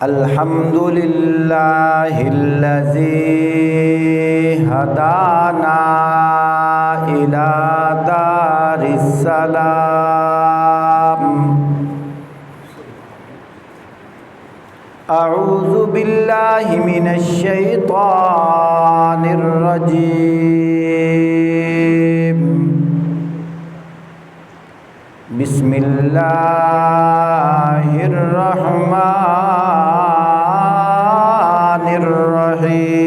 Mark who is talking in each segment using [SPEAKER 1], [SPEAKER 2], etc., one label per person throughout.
[SPEAKER 1] الحمد لله الذي هدانا إلى دار السلام. أعوذ بالله من الشيطان الرجيم. بسم الله الرحمن الرحيم.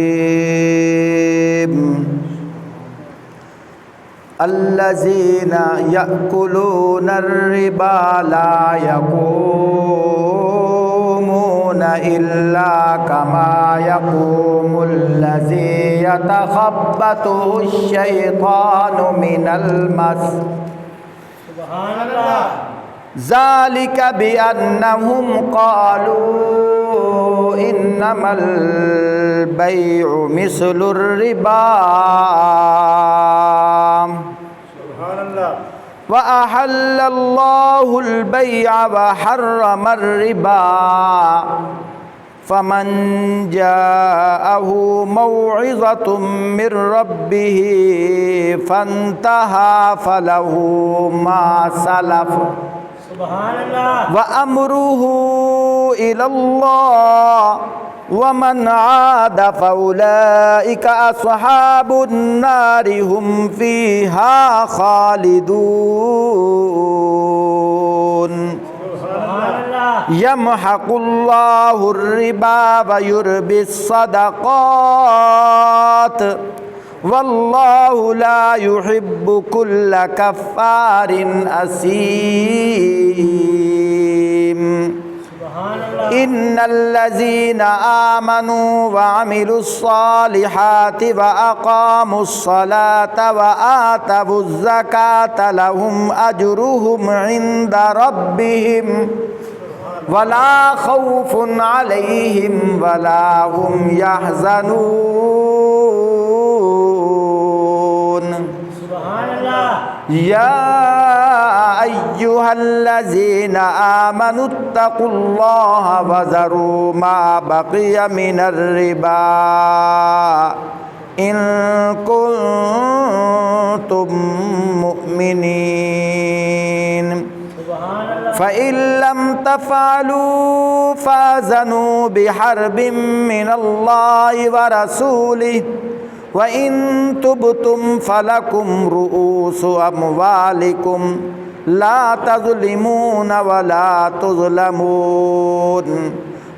[SPEAKER 1] الذين يأكلون الربا لا يقومون إلا كما يقوم الذي يتخبطه الشيطان من المس. ذلك بأنهم قالوا إنما البيع مثل الربا وأحل الله البيع وحرم الربا. فمن جاءه موعظة من ربه فانتهى فله ما سلف وأمره إلى الله ومن عاد فأولئك أصحاب النار هم فيها خالدون. يمحق الله الربا ويربي الصدقات والله لا يحب كل كفار أثيم. إن الذين آمنوا وعملوا الصالحات وأقاموا الصلاة وآتوا الزكاة لهم أجرهم عند ربهم ولا خوف عليهم ولا هم يحزنون. يا أيها الذين آمنوا اتقوا الله وذروا ما بقي من الربا إن كنتم مؤمنين. فإن لم تفعلوا فآذنوا بحرب من الله ورسوله وإن تبتم فلكم رؤوس أموالكم لا تظلمون ولا تظلمون.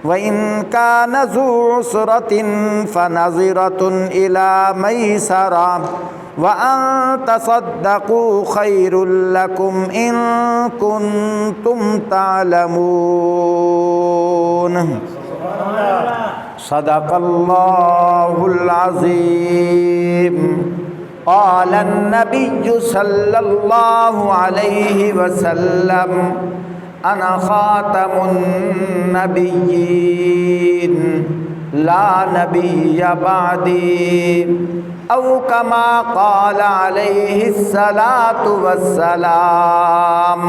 [SPEAKER 1] وإن كان ذو عسرة فنظرة إلى ميسرة وأن تصدقوا خير لكم إن كنتم تعلمون. صدق الله العظيم. قال النبي صلى الله عليه وسلم أنا خاتم النبيين لا نبي بعدي أو كما قال عليه الصلاة والسلام.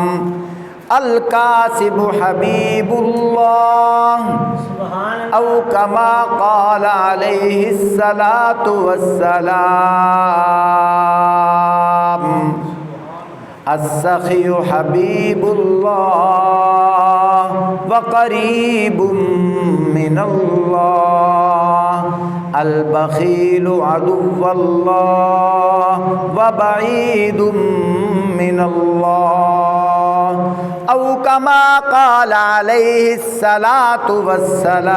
[SPEAKER 1] الكاسب حبيب الله أو كما قال عليه الصلاة والسلام. السخي حبيب الله وقريب من الله. البخيل عدو الله وبعيد من الله أو كما قال عليه الصلاة والسلام.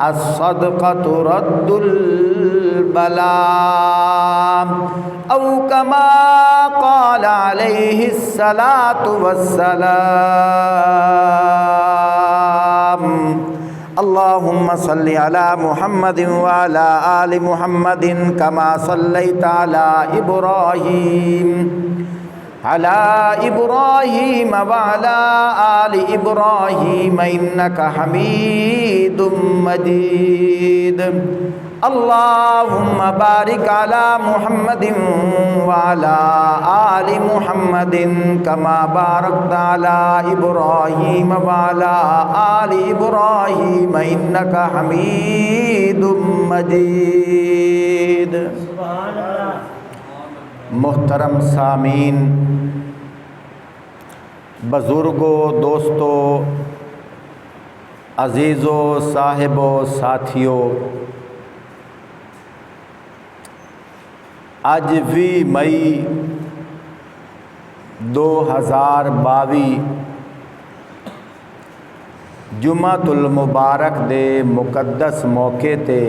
[SPEAKER 1] الصدقة رد البلاء أو كما قال عليه الصلاة والسلام. اللهم صل على محمد وعلى آل محمد كما صليت على إبراهيم وعلى آل إبراهيم إنك حميد مجيد. اللہم بارک علی محمد وعلی آل محمد کما بارکت علی ابراہیم وعلی آل ابراہیم انک حمید مجید۔ محترم سامعین، بزرگوں، دوستوں، عزیزوں، صاحبوں، ساتھیوں، آج 20 مئی 2022 جمعۃ المبارک دے مقدس موقع تے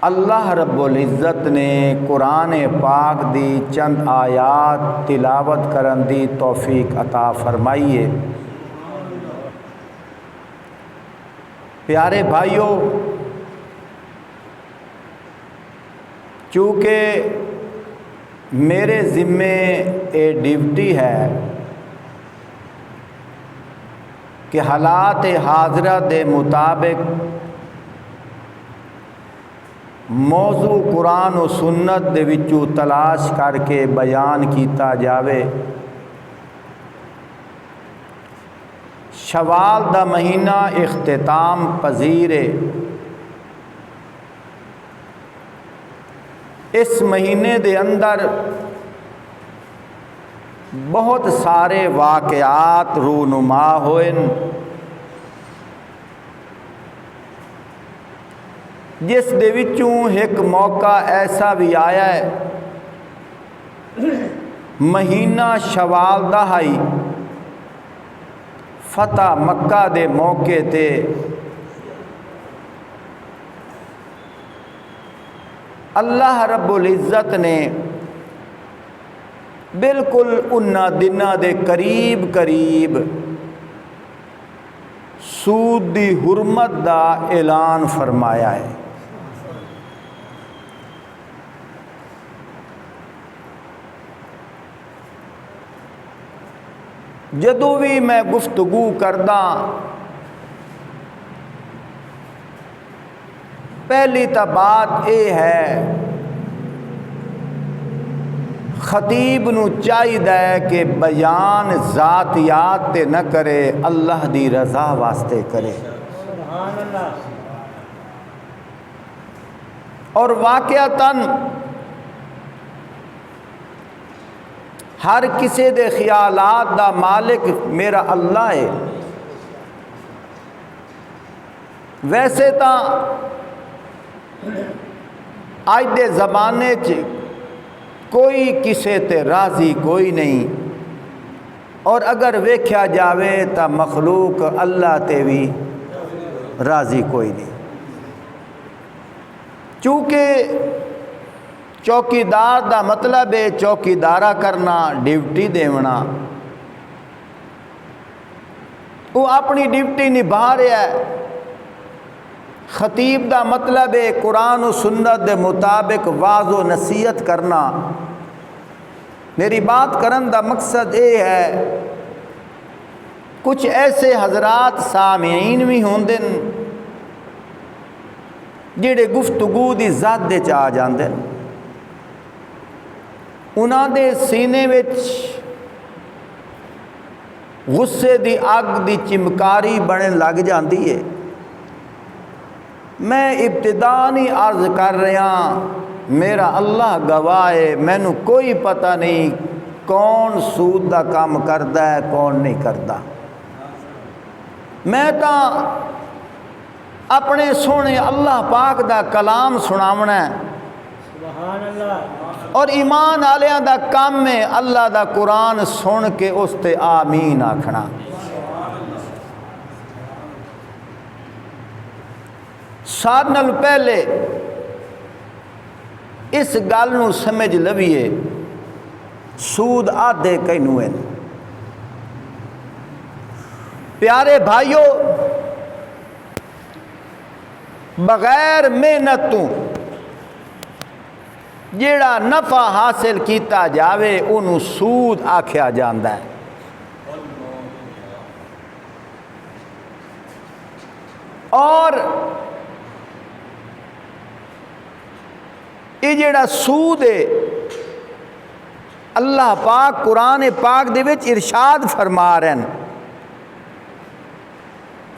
[SPEAKER 1] اللہ رب العزت نے قرآن پاک دی چند آیات تلاوت کرن دی توفیق عطا فرمائی ہے۔ پیارے بھائیوں، چونکہ میرے ذمے اے ڈیوٹی ہے کہ حالات حاضرہ دے مطابق موضوع قرآن و سنت دے وچوں تلاش کر کے بیان کیتا جاوے۔ شوال دا مہینہ اختتام پذیر ہے۔ اس مہینے دے اندر بہت سارے واقعات رونما ہوئے، جس دے وچوں ایک موقع ایسا بھی آیا ہے، مہینہ شوال دا ہائی فتح مکہ دے موقع تے اللہ رب العزت نے بالکل انہاں دنوں دے قریب قریب سود دی حرمت دا اعلان فرمایا ہے۔ جدوں بھی میں گفتگو کردہ پہلی تا بات یہ ہے، خطیب نو چاہیے کہ بیان ذاتیات تے نہ کرے، اللہ دی رضا واسطے کرے۔ اور واقعتاً ہر کسی دے خیالات دا مالک میرا اللہ ہے۔ ویسے تا آج دے زمانے چ کوئی کسے تے راضی کوئی نہیں، اور اگر ویکھیا جاوے تا مخلوق اللہ تے بھی راضی کوئی نہیں، چونکہ چوکیدار دا مطلب ہے چوکیدارہ کرنا، ڈیوٹی دیونا۔ وہ اپنی ڈیوٹی نبھا رہا ہے۔ خطیب دا مطلب ہے قرآن و سنت دے مطابق واعظ و نصیحت کرنا۔ میری بات کرن دا مقصد یہ ہے، کچھ ایسے حضرات سامعین بھی ہوندے جڑے گفتگو دی ذات دے چ آ جاندے، انہاں دے سینے وچ غصے دی اگ دی چمکاری بنن لگ جاندی ہے۔ میں ابتدائی عرض کر رہا، میرا اللہ گواہ ہے، مینوں کوئی پتہ نہیں کون سود دا کام کردا ہے کون نہیں کردا۔ میں تا اپنے سونے اللہ پاک دا کلام سناونا ہے، اور ایمان آلیاں دا کام میں اللہ دا قرآن سن کے اس تے آمین آکھنا۔ سارے نال پہلے اس گل نو سمجھ لویے، سود آدھے کینوں ہیں۔ پیارے بھائیو، بغیر محنت تو جیڑا نفع حاصل کیتا جاوے انہوں سود آکھیا جاندا ہے۔ اور یہ جڑا سود ہے اللہ پاک قرآن پاک دے وچ ارشاد فرما رہے ہیں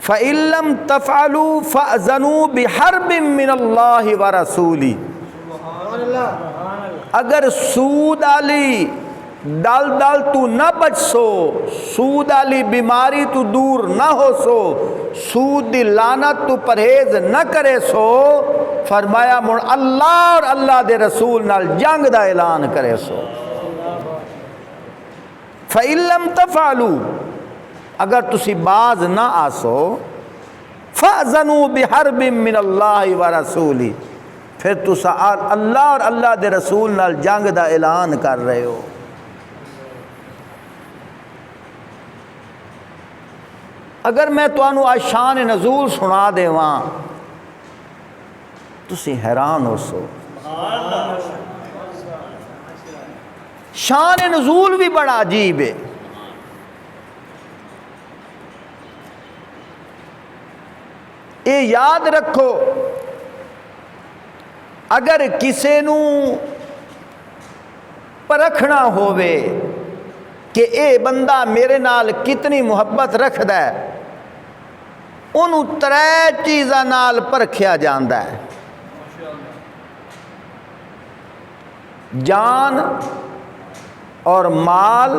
[SPEAKER 1] فَإِن لَّمْ تَفْعَلُوا فَأْذَنُوا بِحَرْبٍ مِّنَ اللَّهِ وَرَسُولِهِ اگر سود علی دل تو نہ بچ سو، سود علی بیماری تو دور نہ ہو سو، سود دی لعنت تو پرہیز نہ کرے سو، فرمایا مڑ اللہ اور اللہ دے رسول نال جنگ دا اعلان کرے سو۔ فَإِن لَّمْ تَفْعَلُوا اگر تسی باز نہ آسو فَأْذَنُوا بِحَرْبٍ مِّنَ اللَّهِ وَرَسُولِهِ پھر تسا اللہ اور اللہ دے رسول نال جنگ دا اعلان کر رہے ہو۔ اگر میں تانوں آج شان نزول سنا دیواں تسی حیران ہو سو۔ شان نزول بھی بڑا عجیب ہے۔ یہ یاد رکھو اگر کسے نو پرکھنا ہووے کہ اے بندہ میرے نال کتنی محبت رکھدا ہے، انہوں 3 چیزاں نال پرکھیا جاندا ہے، جان اور مال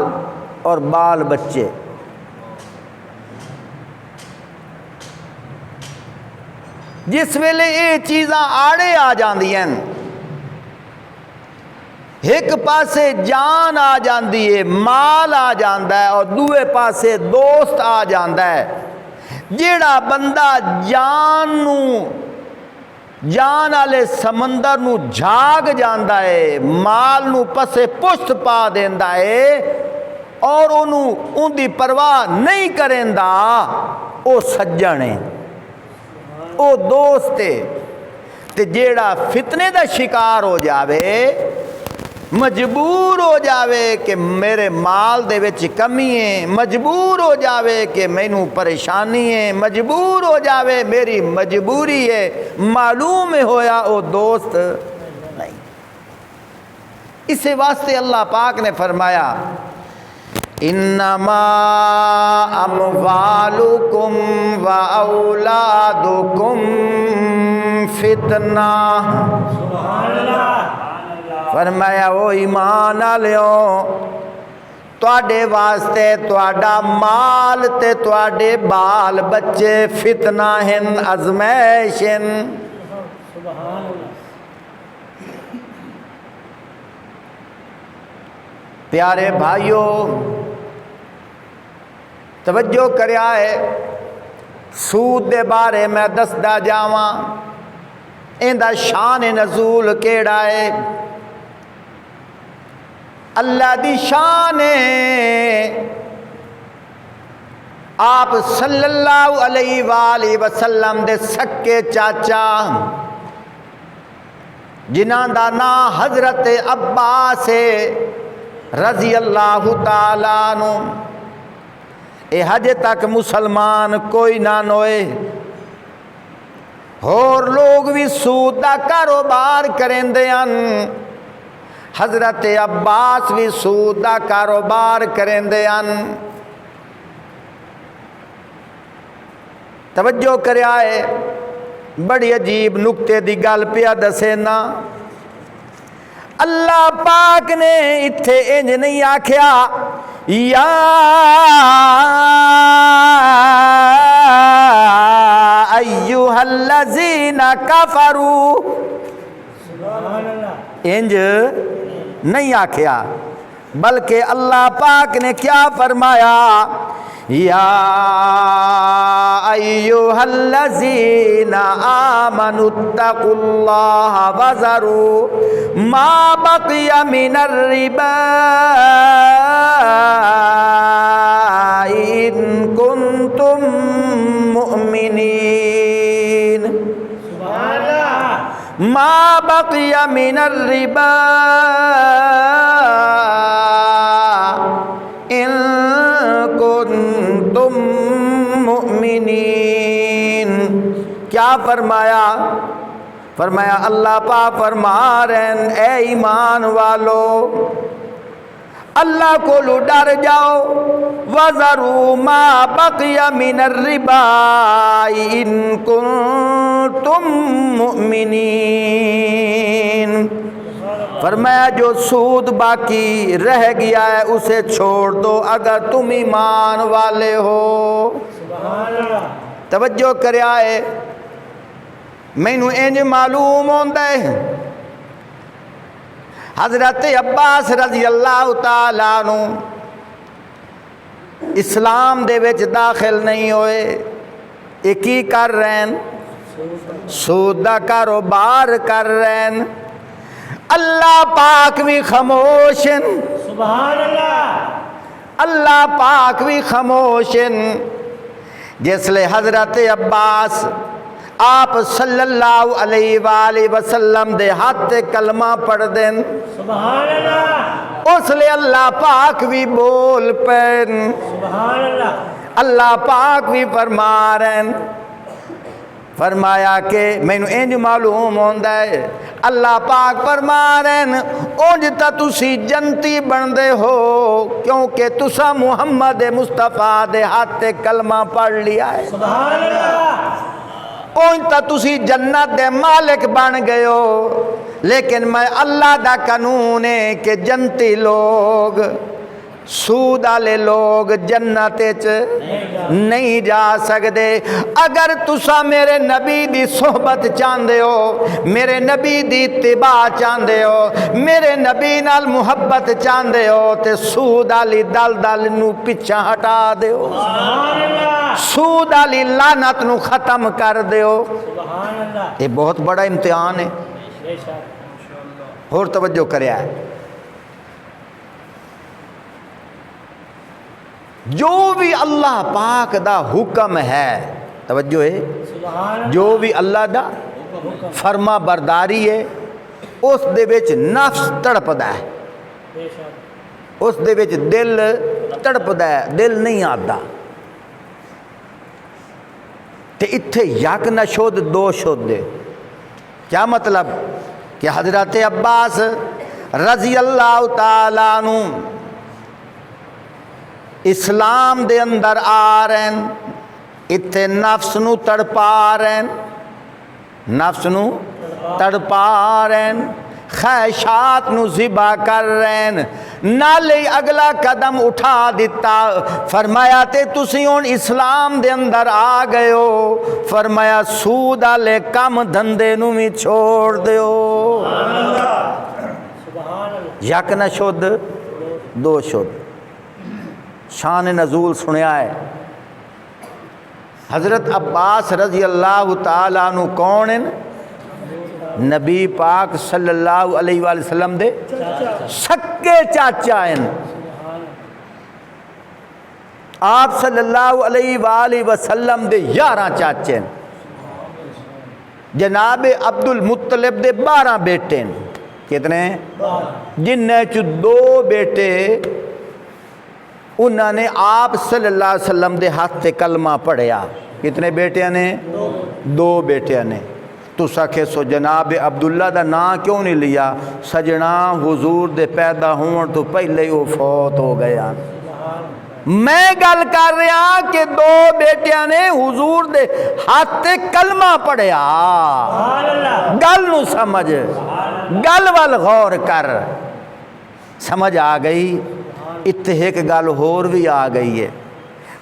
[SPEAKER 1] اور بال بچے۔ جس ویلے یہ چیزاں آڑے آ جاندیاں، ایک پاسے جان آ جاندی ہے، مال آ جاندا ہے، اور دوے پاسے دوست آ جاندا ہے، جیڑا بندہ جان والے سمندر نو جھاگ جاندا ہے، مال نو پسے پشت پا دیندا ہے اور ان دی پرواہ نہیں کریندا، او سجن ہے، او دوست ہے۔ تے جیڑا فتنے دا شکار ہو جاوے، مجبور ہو جاوے کہ میرے مال دے وچ کمی ہے، مجبور ہو جاوے کہ مینوں پریشانی ہے، مجبور ہو جاوے میری مجبوری ہے، معلوم ہویا او دوست نہیں۔ اس واسطے اللہ پاک نے فرمایا انما اموالکم و اولادکم فتنہ، فرمایا وہ ایمان والےو تواڈے واسطے تواڈا مال تے تواڈے بال بچے فتنہ ہن، آزمائش ہن۔ پیارے بھائیو توجہ کریا ہے، سود دے بارے میں دسدا جاواں، ایندا شان نزول کیڑا ہے؟ اللہ دی شان ہے، آپ صلی اللہ علیہ وآلہ وسلم دے سکے چاچا جنہاں دا نام حضرت عباس رضی اللہ تعالیٰ عنہ، اے حجے تک مسلمان کوئی نہ نوئے، اور لوگ بھی سود دا کاروبار کریندے ہیں، حضرت عباس بھی سود دا کاروبار کریندے ہیں۔ توجہ کریا ہے، بڑی عجیب نکتے دی گل پیا دسے نا، اللہ پاک نے اتھے انج نہیں آکھیا یا ایہا الذین کفروا، انج نہیں آکھیا، بلکہ اللہ پاک نے کیا فرمایا یا ایہا الذین آمنوا اتقوا اللہ وذروا ما بقی من الربا ان کنتم مؤمنین، ما بقی من الربا ان کنتم مؤمنین۔ کیا فرمایا؟ فرمایا اللہ پاک فرما رہے ہیں اے ایمان والو اللہ کو ڈر جاؤ وَذَرُوا مَا بَقِيَ مِنَ الرِّبَا إِن كُنتُم مُؤْمِنِينَ فرمایا جو سود باقی رہ گیا ہے اسے چھوڑ دو اگر تم ایمان والے ہو۔ توجہ کریا ہے مینوں انج معلوم ہوندا ہے حضرت عباس رضی اللہ تعالیٰ عنہ اسلام دے وچ داخل نہیں ہوئے، یہ کی کر رہے ہیں؟ سود دا کاروبار کر رہے ہیں۔ اللہ پاک بھی خاموش ہیں،
[SPEAKER 2] سبحان اللہ،
[SPEAKER 1] اللہ پاک بھی خاموش ہیں۔ جس لئے حضرت عباس آپ صلی اللہ علیہ وآلہ وسلم دے ہاتھ کلمہ پڑھ دیں،
[SPEAKER 2] سبحان اللہ،
[SPEAKER 1] اس لئے اللہ پاک بھی بول پین،
[SPEAKER 2] سبحان اللہ،
[SPEAKER 1] اللہ پاک بھی فرما رہے ہیں۔ فرمایا کہ مینوں انج معلوم ہوندا ہے اللہ پاک فرما رہے ہیں اونج تا تسی جنتی بندے ہو کیونکہ تسا محمد مصطفیٰ دے ہاتھ کلمہ پڑھ لیا ہے،
[SPEAKER 2] سبحان اللہ،
[SPEAKER 1] اونج تا تسی جنت دے مالک بن گئے ہو۔ لیکن میں اللہ دا قانون ہے کہ جنتی لوگ سود والے لوگ جنت نہیں جا سکتے۔ اگر تسا میرے نبی دی صحبت چاہندے ہو، میرے نبی دی اتباع چاہندے ہو، میرے نبی نال محبت چاہندے ہو تے سود والی دل نو پیچھے ہٹا دیو، سود والی لعنت نو ختم کر دیو۔
[SPEAKER 2] سبحان اللہ،
[SPEAKER 1] یہ بہت بڑا امتحان ہے،
[SPEAKER 2] بے شک،
[SPEAKER 1] اور توجہ کریا ہے۔ جو بھی اللہ پاک دا حکم ہے، توجہ ہے،
[SPEAKER 2] سبحان اللہ،
[SPEAKER 1] جو بھی اللہ دا فرما برداری ہے اس دے وچ نفس تڑپدا ہے،
[SPEAKER 2] بے شک،
[SPEAKER 1] اس دے وچ دل تڑپدا ہے، دل نہیں آتا۔ تے اتھے یک نہ شد دو شد دے، کیا مطلب کہ حضرت عباس رضی اللہ تعالیٰ عنہ اسلام دے اندر آ رہے ہیں، اتھے نفس نو تڑپا رہے ہیں، نفس نو تڑپا رہے ہیں، خواہشات نو ذبح کر رہے ہیں، نالے اگلا قدم اٹھا دیتا۔ فرمایا تے تسی ہن اسلام دے اندر آ گئے ہو، فرمایا سود والے کم دھندے نو بھی چھوڑ دیو۔
[SPEAKER 2] سبحان اللہ،
[SPEAKER 1] یک نہ شد دو شد۔ شان نزول سنیا ہے حضرت عباس رضی اللہ تعالیٰ عنہ کون ہیں؟ نبی پاک صلی اللہ علیہ وآلہ وسلم دے سکے چاچا ہیں۔ آپ صلی اللہ علیہ وآلہ وسلم دے 11 چاچے ہیں۔ جناب عبد المطلب دے 12 بیٹے ہیں، کتنے ہیں؟ جن نے 2 بیٹے انہوں نے آپ صلی اللہ علیہ وسلم دے ہاتھ کلمہ پڑھیا۔ کتنے بیٹے نے؟ 2 بیٹے نے۔ تو سکھے سو جناب عبداللہ دا نام کیوں نہیں لیا؟ سجنا حضور دے پیدا ہون تو پہلے ہی وہ فوت ہو گیا۔ میں گل کر رہا کہ 2 بیٹیاں نے حضور دے ہاتھ کلمہ پڑھیا۔ گل نو سمجھ، گل وال غور کر، سمجھ آ گئی؟ اتنے ایک گل ہور بھی آ گئی ہے،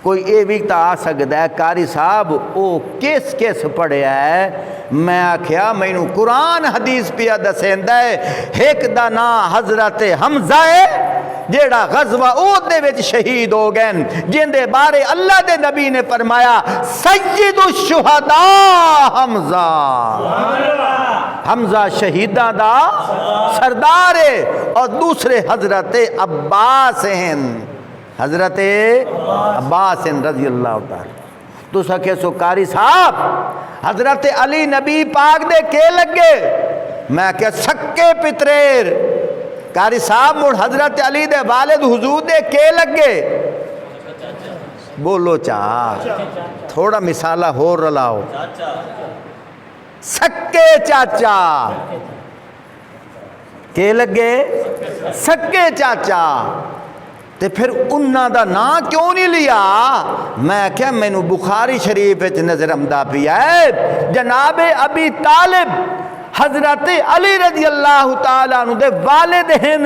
[SPEAKER 1] کوئی یہ بھی تو آ سکتا ہے قاری صاحب وہ کس پڑھیا ہے؟ میں آکھیا مینوں قرآن حدیث پیا دسیندا ہے، ایک دا نام حضرت حمزہ ہے جیڑا غزوہ احد دے وچ شہید ہو گئے، جن دے بارے اللہ دے نبی نے فرمایا سید الشہداء حمزہ، حمزہ شہیداں دا سردار ہے۔ اور دوسرے حضرت عباس ہیں، حضرت عباس ہیں رضی اللہ تعالی۔ تو سکے سو قاری صاحب حضرت علی نبی پاک دے کے لگے؟ میں کہ سکے پتریر قاری صاحب مڑ حضرت علی دے والد حضور دے کے لگے؟ بولو چاہ تھوڑا مثالہ ہو رلاؤ۔ سکے چاچا کہ لگے سکے چاچا تے پھر انہاں دا نام کیوں نہیں لیا؟ میں کیا مینوں بخاری شریف وچ نظر آمدا پیا ہے جناب ابی طالب حضرت علی رضی اللہ تعالیٰ عنہ دے والد ہیں،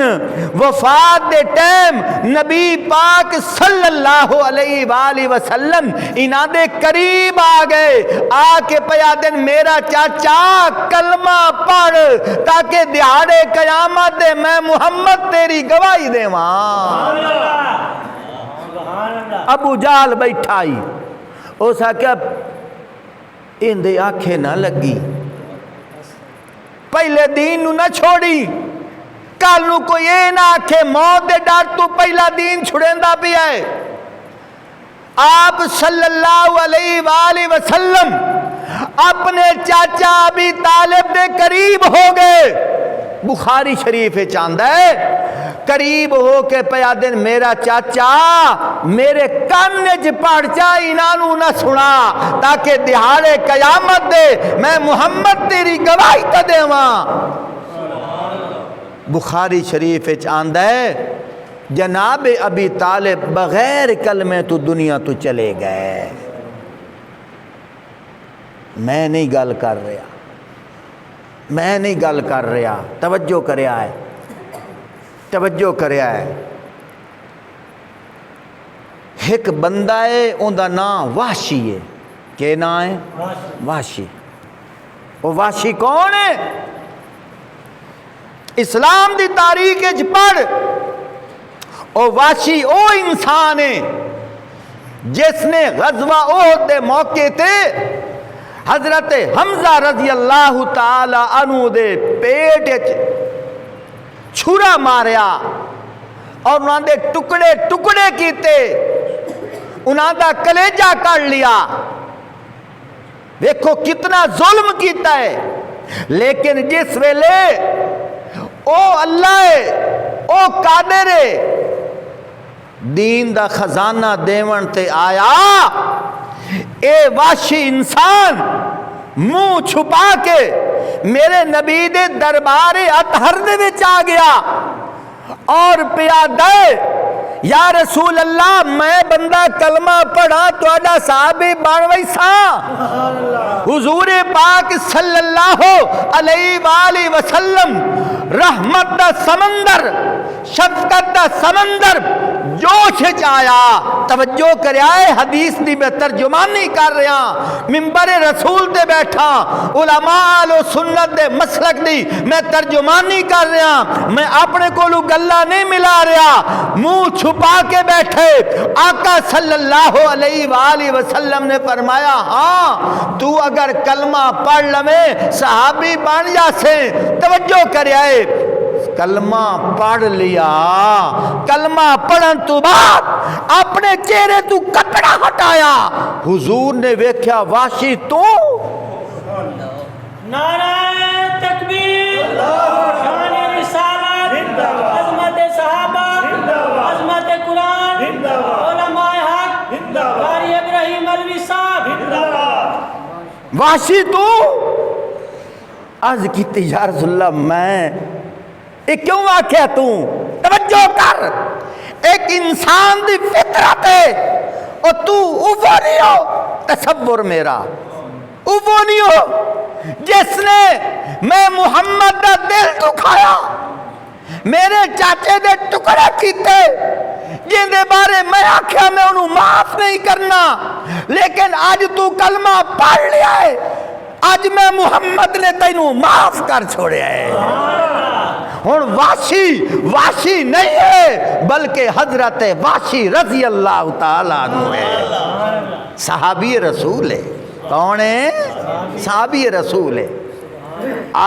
[SPEAKER 1] وفات دے ٹائم نبی پاک صلی اللہ علیہ وآلہ وسلم انہاں دے قریب آ گئے، آ کے پیا دن میرا چاچا کلمہ پڑھ تاکہ دہاڑے قیامت دے میں محمد تیری گواہی دے وہاں۔ ابو جال بیٹھا ہی اس آکھیا اندے آنکھیں نہ لگی، پہلے دین نو نہ چھوڑی، کل نو کوئی یہ نہ آکھے موت دے ڈر تو پہلا دین چھڑیندا پیا ہے۔ آپ صلی اللہ علیہ وآلہ وسلم اپنے چاچا ابی طالب دے قریب ہو گئے، بخاری شریف چاندہ ہے قریب ہو کے پیا دن میرا چاچا میرے کانج پڑھ چاہی نانو نہ سنا تاکہ دہاڑے قیامت دے میں محمد تیری گواہی تا دے وہاں۔ بخاری شریف چاندہ ہے جناب ابی طالب بغیر کلمے تو دنیا تو چلے گئے۔ میں نہیں گل کر رہا، میں نہیں گل کر رہا، توجہ کریا ہے، توجہ کریا ہے۔ ایک بندہ ہے ان دا نام وحشی ہے، کہ نام ہے وحشی۔ وہ وحشی کون ہے؟ اسلام دی تاریخ اچ پڑھ، او وحشی او انسان ہے جس نے غزوہ احد دے موقع تے حضرت حمزہ رضی اللہ تعالی عنہ دے پیٹ چھرا ماریا اور انہاں دے ٹکڑے ٹکڑے کیتے، انہاں دا کلیجہ کر لیا۔ دیکھو کتنا ظلم کیتا ہے، لیکن جس ویلے او اللہ ہے، او قادر ہے، دین دا خزانہ دیون تے آیا، اے وحشی انسان منہ چھپا کے میرے نبی دے دربار اطہر دے وچ آ گیا اور پیادہ یا رسول اللہ میں بندہ کلمہ پڑھا تہاڈا صحابی بن ویسا۔ حضور پاک صلی اللہ علیہ وآلہ وسلم رحمت دا سمندر، شفقت دا سمندر جوش آیا۔ توجہ کریا ہے، حدیث دی میں ترجمانی کر رہا، منبر رسول دے بیٹھا، علماء و سنت دے مسلک دی میں ترجمانی کر رہا، میں اپنے کولو گلا نہیں ملا رہا، منہ چھپا کے بیٹھے۔ آقا صلی اللہ علیہ وآلہ وسلم نے فرمایا ہاں تو اگر کلمہ پڑھ لوے صحابی بن جاسے۔ توجہ کریا ہے، کلمہ پڑھ لیا، کلمہ پڑھن تو بعد اپنے چہرے تو کپڑا ہٹایا، حضور نے ویکھیا وحشی تو
[SPEAKER 2] نعرہ تکبیر، شان رسالت، عظمت صحابہ، عظمت قرآن، علماء حق، قاری ابراہیم علوی صاحب۔
[SPEAKER 1] وحشی تو عرض کیتی یا رسول اللہ میں یہ کیوں آکھیا تو؟ توجہ کر، ایک انسان دی فطرت ہے اور تو اوہ نہیں ہو، تصور میرا اوہ نہیں ہو جس نے میں محمد دا دل دکھایا، میرے چاچے دے ٹکڑے کیتے، جن دے بارے میں آکھیا میں انہوں معاف نہیں کرنا، لیکن آج تو کلمہ پڑھ لیا ہے، آج میں محمد نے تینوں معاف کر چھوڑے ہے۔ ہن وحشی نہیں ہے بلکہ حضرت وحشی رضی اللہ تعالیٰ عنہ ہے، صحابی رسول ہے۔ کون ہے؟ صحابی رسول ہے۔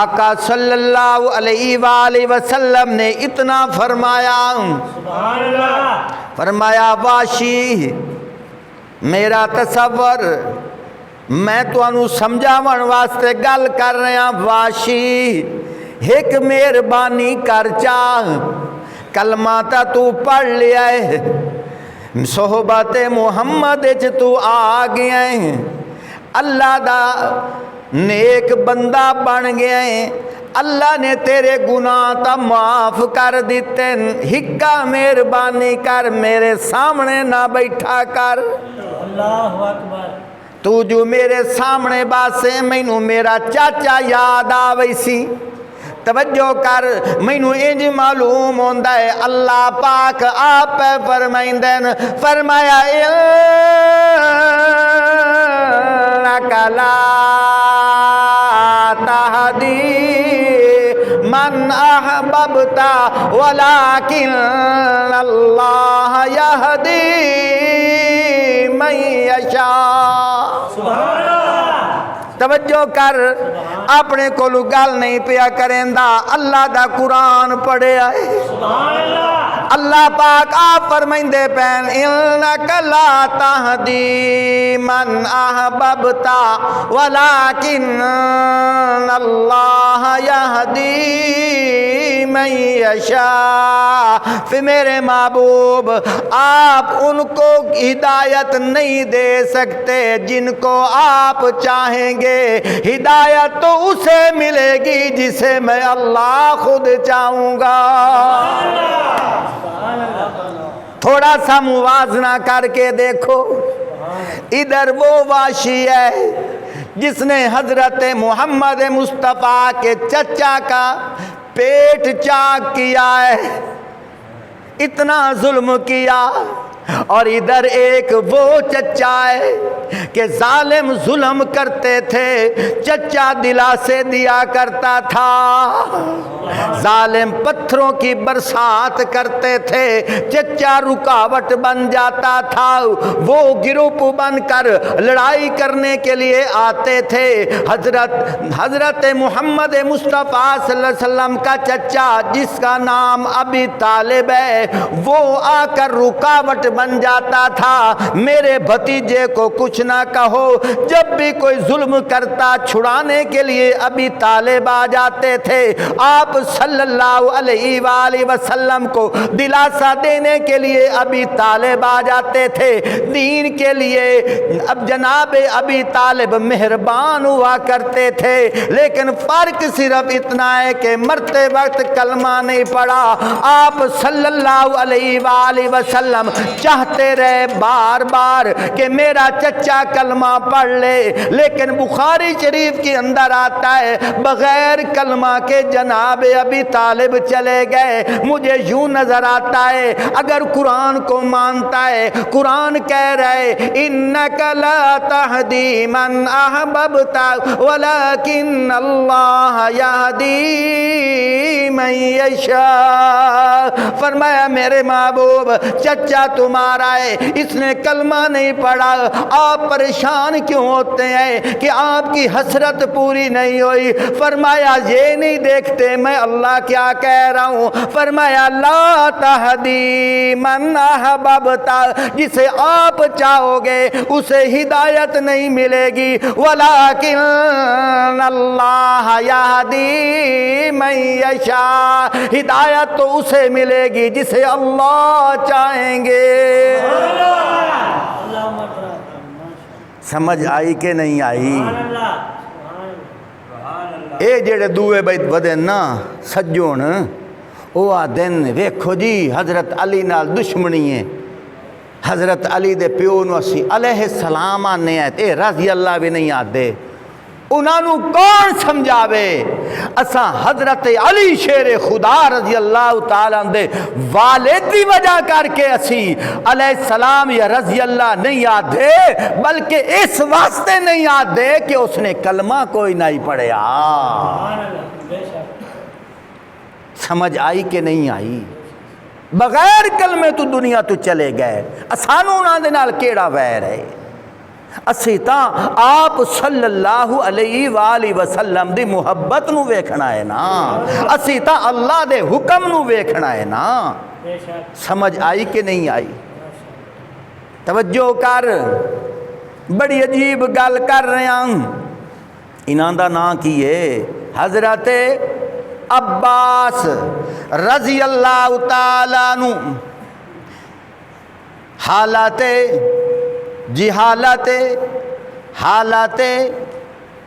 [SPEAKER 1] آقا صلی اللہ علیہ وآلہ وسلم نے اتنا فرمایا، فرمایا وحشی میرا تصور میں تو انہوں سمجھاون واسطے گل کر رہے ہیں، وحشی ایک مہربانی کر چاہ، کلمہ تا تو پڑھ لیا ہے، صحبت محمد تو آ گیا ہے، اللہ دا نیک بندہ بن گیا ہے، اللہ نے تیرے گناہ تا معاف کر دیتے، ہکا مہربانی کر میرے سامنے نہ بیٹھا کر۔
[SPEAKER 2] اللہ اکبر۔
[SPEAKER 1] تو جو میرے سامنے باسے مینوں میرا چاچا یاد آوئی سی، توجہ کر، مینوں انج معلوم ہوندا ہے اللہ پاک آپ فرمائندن، فرمایا انک لا تہدی من احببت ولکن اللہ یہدی من یشاء۔
[SPEAKER 2] سبحان اللہ۔
[SPEAKER 1] توجہ کر، اپنے کو گل نہیں پیا کریندا، اللہ دا قرآن پڑھیا ہے۔
[SPEAKER 2] سبحان اللہ۔
[SPEAKER 1] اللہ پاک آپ فرمائندے پین انک لا تہدی من احببت ولکن اللہ یہدی من یشاء۔ پھر میرے محبوب آپ ان کو ہدایت نہیں دے سکتے جن کو آپ چاہیں گے، ہدایت تو اسے ملے گی جسے میں اللہ خود چاہوں گا۔ تھوڑا سا موازنہ کر کے دیکھو، ادھر وہ واشی ہے جس نے حضرت محمد مصطفیٰ کے چچا کا پیٹ چاک کیا ہے، اتنا ظلم کیا، اور ادھر ایک وہ چچا ہے کہ ظالم ظلم کرتے تھے، چچا دلاسے دیا کرتا تھا، ظالم پتھروں کی برسات کرتے تھے، چچا رکاوٹ بن جاتا تھا، وہ گروپ بن کر لڑائی کرنے کے لیے آتے تھے، حضرت محمد مصطفیٰ صلی اللہ علیہ وسلم کا چچا جس کا نام ابی طالب ہے، وہ آ کر رکاوٹ بن جاتا تھا، میرے بھتیجے کو کچھ نہ کہو، جب بھی کوئی ظلم کرتا چھڑانے کے لیے ابی طالب آ جاتے تھے، آپ صلی اللہ علیہ وآلہ وسلم کو دلاسا دینے کے لیے ابی طالب آ جاتے تھے دین کے لیے۔ اب جناب ابی طالب مہربان ہوا کرتے تھے، لیکن فرق صرف اتنا ہے کہ مرتے وقت کلمہ نہیں پڑھا، آپ صلی اللہ علیہ وآلہ وسلم چاہتے رہے بار بار کہ میرا چچا کلمہ پڑھ لے، لیکن بخاری شریف کے اندر آتا ہے بغیر کلمہ کے جناب ابی طالب چلے گئے۔ مجھے یوں نظر آتا ہے اگر قرآن کو مانتا ہے، قرآن کہہ رہے انک لا تہدی من احببت ولکن اللہ یہدی من یشاء، فرمایا میرے محبوب چچا تمہارا ہے، اس نے کلمہ نہیں پڑھا، آپ پریشان کیوں ہوتے ہیں کہ آپ کی حسرت پوری نہیں ہوئی؟ فرمایا یہ نہیں دیکھتے میں اللہ کیا کہہ رہا ہوں؟ فرمایا لا تہدی من احببت، جسے آپ چاہو گے اسے ہدایت نہیں ملے گی، ولکن اللہ یہدی من یشاء، ہدایت تو اسے ملے گی جسے اللہ چاہیں گے۔ سمجھ آئی کہ نہیں آئی؟ اے جڑے دوے بیت بدن نا سجون او آدن ویکھو جی حضرت علی نال دشمنی ہے، حضرت علی دے پیو نو اسی علیہ السلام آنے ہیں، اے رضی اللہ بھی نہیں آدھے، انہاں نو کون سمجھاوے؟ اساں حضرت علی شیر خدا رضی اللہ تعالیٰ دے والد دی وجہ کر کے اسی علیہ السلام یا رضی اللہ نہیں آدھے، بلکہ اس واسطے نہیں آدھے کہ اس نے کلمہ کوئی نہیں پڑھیا۔ سمجھ آئی کہ نہیں آئی؟ بغیر کلمے تو دنیا تو چلے گئے، اسانوں انہاں دے نال کیڑا ویر ہے؟ اسی تاں آپ صلی اللہ علیہ وآلہ وسلم دی محبت نو ویکھنا ہے نا، اسی تاں اللہ دے حکم نو ویکھنا ہے نا۔ سمجھ آئی کہ نہیں آئی؟ توجہ کر، بڑی عجیب گل کر رہے ہیں، انہاں دا نام کی ہے حضرت عباس رضی اللہ تعالیٰ عنہ، حالات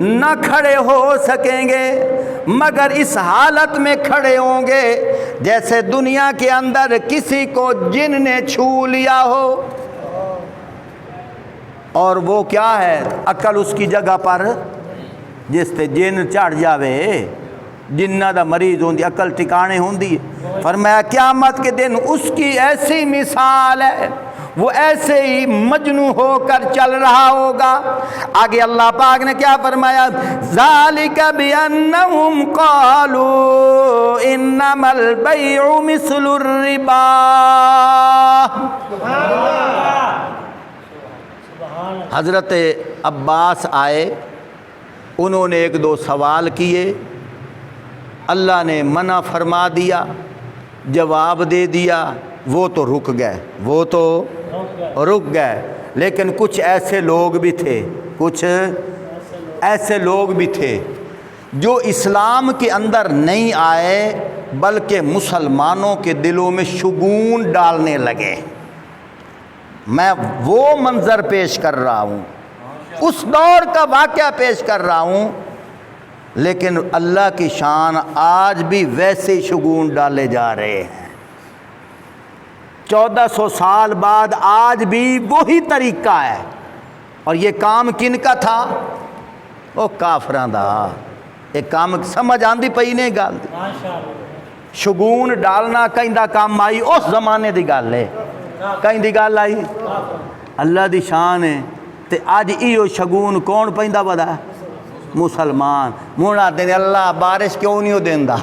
[SPEAKER 1] نہ کھڑے ہو سکیں گے مگر اس حالت میں کھڑے ہوں گے جیسے دنیا کے اندر کسی کو جن نے چھو لیا ہو. اور وہ کیا ہے؟ عقل اس کی جگہ پر جس تے جن چڑھ جاوے، جنہ دا مریض ہوندی عقل ٹھکانے ہوندی. فرمایا قیامت کے دن اس کی ایسی مثال ہے، وہ ایسے ہی مجنون ہو کر چل رہا ہوگا. آگے اللہ پاک نے کیا فرمایا؟ ذالک بانہم قالوا انما البیع مثل الربا. حضرت عباس آئے، انہوں نے ایک دو سوال کیے، اللہ نے منع فرما دیا، جواب دے دیا، وہ تو رک گئے، وہ تو رک گئے. لیکن کچھ ایسے لوگ بھی تھے، کچھ ایسے لوگ بھی تھے جو اسلام کے اندر نہیں آئے بلکہ مسلمانوں کے دلوں میں شگون ڈالنے لگے. میں وہ منظر پیش کر رہا ہوں، اس دور کا واقعہ پیش کر رہا ہوں، لیکن اللہ کی شان آج بھی ویسے شگون ڈالے جا رہے ہیں. 1400 سال بعد آج بھی وہی طریقہ ہے. اور یہ کام کن کا تھا؟ وہ کافراں دا. ایک کام سمجھ آندی پئی نہیں گل؟ شگون ڈالنا کہیں دا کام آئی اس زمانے دی گل ہے، کہیں دی گل آئی اللہ دی شان ہے. تے اج ایو شگون کون پیندا بدا؟ مسلمان. مونا دے اللہ بارش کیوں نہیں دیندا؟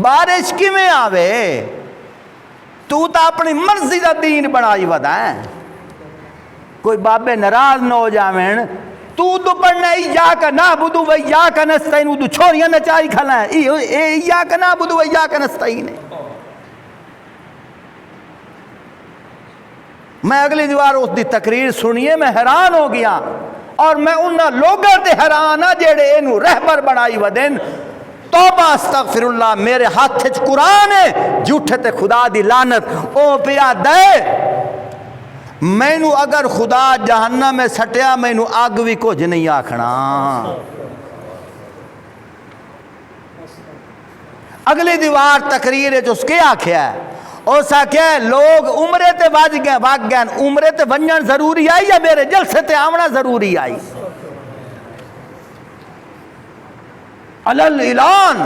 [SPEAKER 1] بارش کیویں آوے؟ تو تا اپنی مرضی دا دین بنائی ودا ہے. کوئی بابے ناراض نہ ہو جاویں، تو پڑھنا ایاک نعبد و ایاک نستعین، تو چھوڑیاں نچائی کھلا ہے ایاک نعبد و ایاک نستعین. میں اگلی دیوار اس دی تقریر سنیے میں حیران ہو گیا، اور میں انہاں لوگاں تے حیران ہاں جڑے اینو رہبر بنائی ودین. توبہ استغفر اللہ، میرے ہاتھ وچ قرآن ہے، جھوٹے تے خدا دی لعنت. او پیا دے مینو اگر خدا جہنم میں سٹیا مینو اگ بھی کچھ نہیں آکھنا. اگلی دیوار تقریر ہے جو اس کے آکھیا ہے، اس آکھیا ہے لوگ عمرے تے واج گئے، عمرے تے ونجن ضروری آئی یا میرے جلسے تے آونا ضروری آئی؟ علل اعلان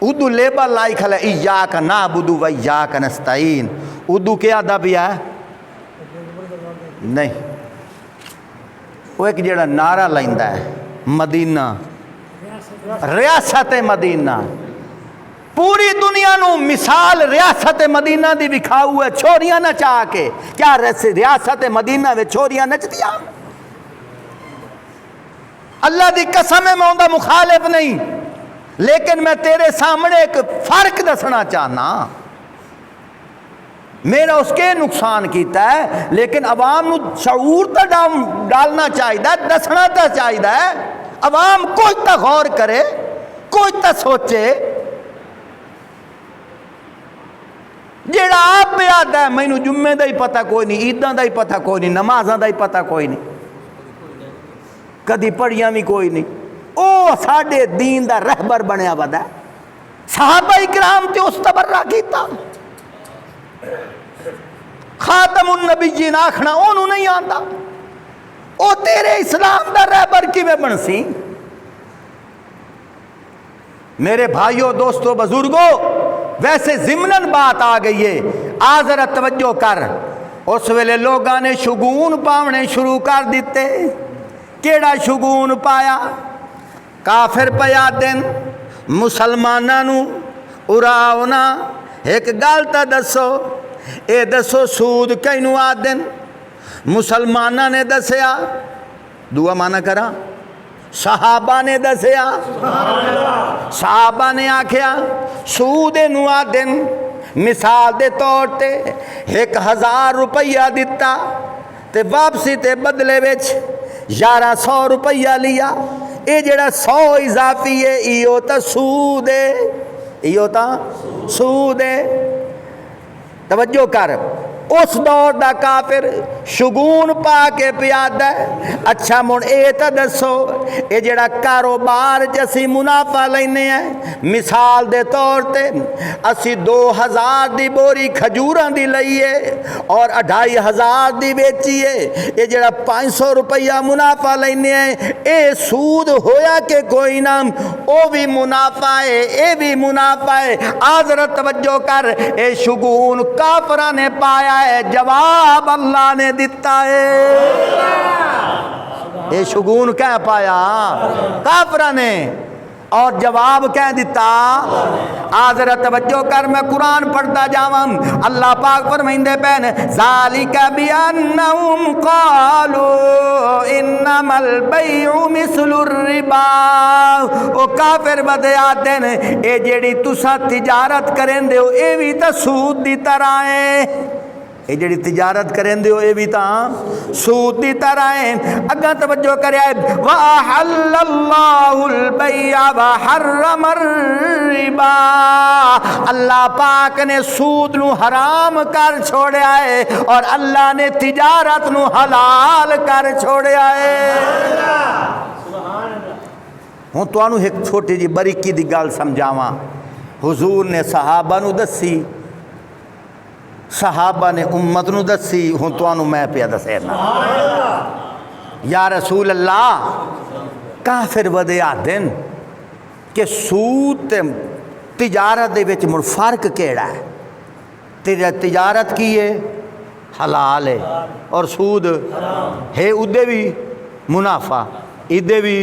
[SPEAKER 1] اردو لیبل لائی کھلا ایاک نعبد و ایاک نستعین. اردو کیا ادب ہے؟ نہیں، وہ ایک جڑا نعرہ لائندا ہے مدینہ، ریاست مدینہ. پوری دنیا نو مثال ریاست مدینہ دی دکھاؤ ہے، چھوڑیاں نچا کے. کیا ریاست مدینہ میں چھوڑیاں نچ دیا؟ اللہ دی قسم ہے میں اوندا مخالف نہیں، لیکن میں تیرے سامنے ایک فرق دسنا چاہنا. میرا اس کے نقصان کیتا ہے، لیکن عوام نو شعور تا ڈالنا چاہیے، دسنا تا چاہیے. عوام کوئی تا غور کرے، کوئی تا سوچے. جیڑا آپ پہ آتا ہے مینو جمعے دا ہی پتہ کوئی نہیں، عیداں دا ہی پتہ کوئی نہیں، نمازاں دا ہی پتہ کوئی نہیں، کدی پڑھیاں بھی کوئی نہیں. او ساڈے دین دا رہبر بنیا ودا ہے. صحابہ اکرام تے اس تبرہ کیتا. خاتم النبیین آکھنا اونوں نہیں آندا. او تیرے اسلام دا رہبر کیویں بن سی؟ میرے بھائیوں دوستوں بزرگوں، ویسے ضمناً بات آ گئی ہے، آ ذرا توجہ کر. اس ویلے لوگاں نے شگون پاونے شروع کر دیتے. کیڑا شگون پایا؟ کافر پیا دن مسلماناں نو اراؤنا. ایک گل تا دسو، اے دسو سود کینو آدن؟ مسلماناں نے دسیا. دعا مانا کرا، صحابہ نے دسیا. صحابہ نے آکھیا سود نو آدن. مثال دے طور تے 1000 روپیہ دیتا تے واپسی تے بدلے وچ 1100 روپیہ لیا. اے جڑا 100 اضافی ہے ایو تا سود ہے، ایو تا سود ہے. توجہ کر، اس دور دا کافر شگون پا کے پیادا ہے۔ اچھا مون اے تا دسو اے جڑا کاروبار جسی منافع لینے ہیں، مثال دے طور تے اسی 2000 دی بوری کھجوراں دی لئیے اور 2500 دی بیچیے، اے جڑا 500 روپیہ منافع لینے ہیں، اے سود ہویا کہ کوئی نام، او بھی منافع ہے، اے بھی منافع ہے۔ حضرت توجہ کر، اے شگون کافرہ نے پایا ہے، جواب اللہ نے دیتا ہے۔ اے شگون کیا پایا؟ کافرہ نے، اور جواب کیا دیتا؟ حضرت توجہ کر، میں قرآن پڑھتا جاواں، اللہ پاک فرمائندے پین ذالک بِأَنَّهُمْ قَالُوا إِنَّمَا الْبَيْعُ مِثْلُ الرِّبَا۔ او کافر بدیا دین اے جیڑی تسا تجارت کریں دے ہو اے بھی تا سود دی طرح ہے، اے جڑی تجارت کریں دے ہو اے بھی تا سود دی طرح ہے۔ اگاں توجہ کرے وَأَحَلَّ اللَّهُ الْبَيْعَ وَحَرَّمَ الرِّبَا، اللہ پاک نے سود نو حرام کر چھوڑیا ہے اور اللہ نے تجارت نو حلال کر چھوڑیا ہے۔ ہوں تو انہوں ایک چھوٹی جی بریکی دی گل سمجھاواں، حضور نے صحابہ نو دسی، صحابہ نے امت نو دسی، ہوں تو انہوں میں پیا دسینا۔ یا رسول اللہ کافر ودے آدن کہ سود تے تجارت دے وچ مڑ فرق کیڑا ہے؟ تجارت کی ہے حلال ہے اور سود ہے ادھے بھی منافع ادھے بھی،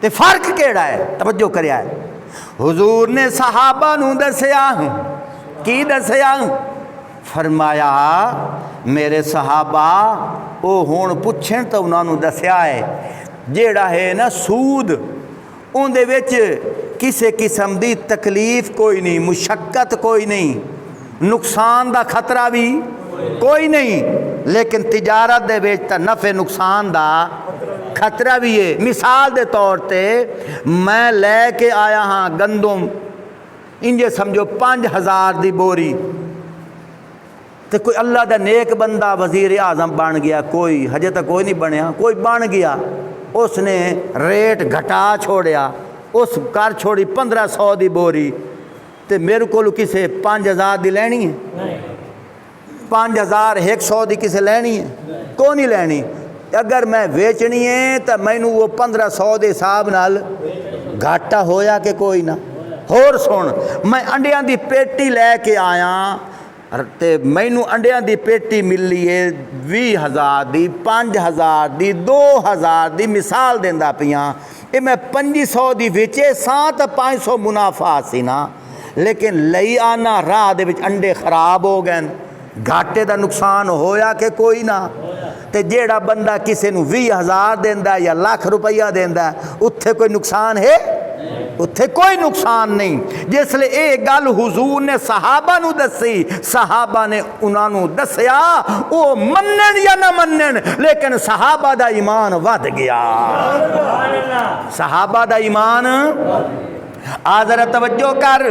[SPEAKER 1] تے فرق کیڑا ہے؟ توجہ کریا ہے۔ حضور نے صحابہ نو دسیا، کی دسیا؟ فرمایا میرے صحابہ او ہون پچھن تو انہوں نے دسیا ہے جیڑا ہے نا سود، ان دے وچ کسے قسم دی تکلیف کوئی نہیں، مشقت کوئی نہیں، نقصان دا خطرہ بھی کوئی نہیں، لیکن تجارت دے وچ تا نفع نقصان دا خطرہ بھی ہے۔ مثال دے طور تے میں لے کے آیا ہاں گندم، انجے سمجھو 5000 دی بوری، تے کوئی اللہ دا نیک بندہ وزیر اعظم بن گیا، کوئی ہجے تک کوئی نہیں بنیا، کوئی بن گیا، اس نے ریٹ گھٹا چھوڑیا، اس کر چھوڑی 1500 دی بوری، تے میرے کو کسے 5000 دی لینی ہے؟ 5100 دی کسے لینی ہے؟ کو نہیں لینی۔ اگر میں ویچنی ہے تو مینوں وہ 1500 دے حساب نال گھاٹا ہویا کہ کوئی نہ۔ اور سن، میں انڈیاں دی پیٹی لے کے آیا تے مینوں انڈیاں دی پیٹی ملی ہے 20000 دی، 5000 دی، 2000 دی، مثال دیندا پیاں، اے میں 2500 دی ویچے ساں تے 500 منافع سی نا، لیکن لئی آنا راہ دے وچ انڈے خراب ہو گئے، گھاٹے دا نقصان ہویا کہ کوئی نہ۔ تے جیڑا بندہ کسے نو 20000 دیندا یا لاکھ روپیہ دیندا اتھے کوئی نقصان ہے؟ اتھے کوئی نقصان نہیں۔ جس لئے اے گل حضور نے صحابہ نو دسی، صحابہ نے انہاں نو دسیا، او منن یا نہ منن، لیکن صحابہ دا ایمان ود گیا، صحابہ دا ایمان۔ آذر توجہ کر،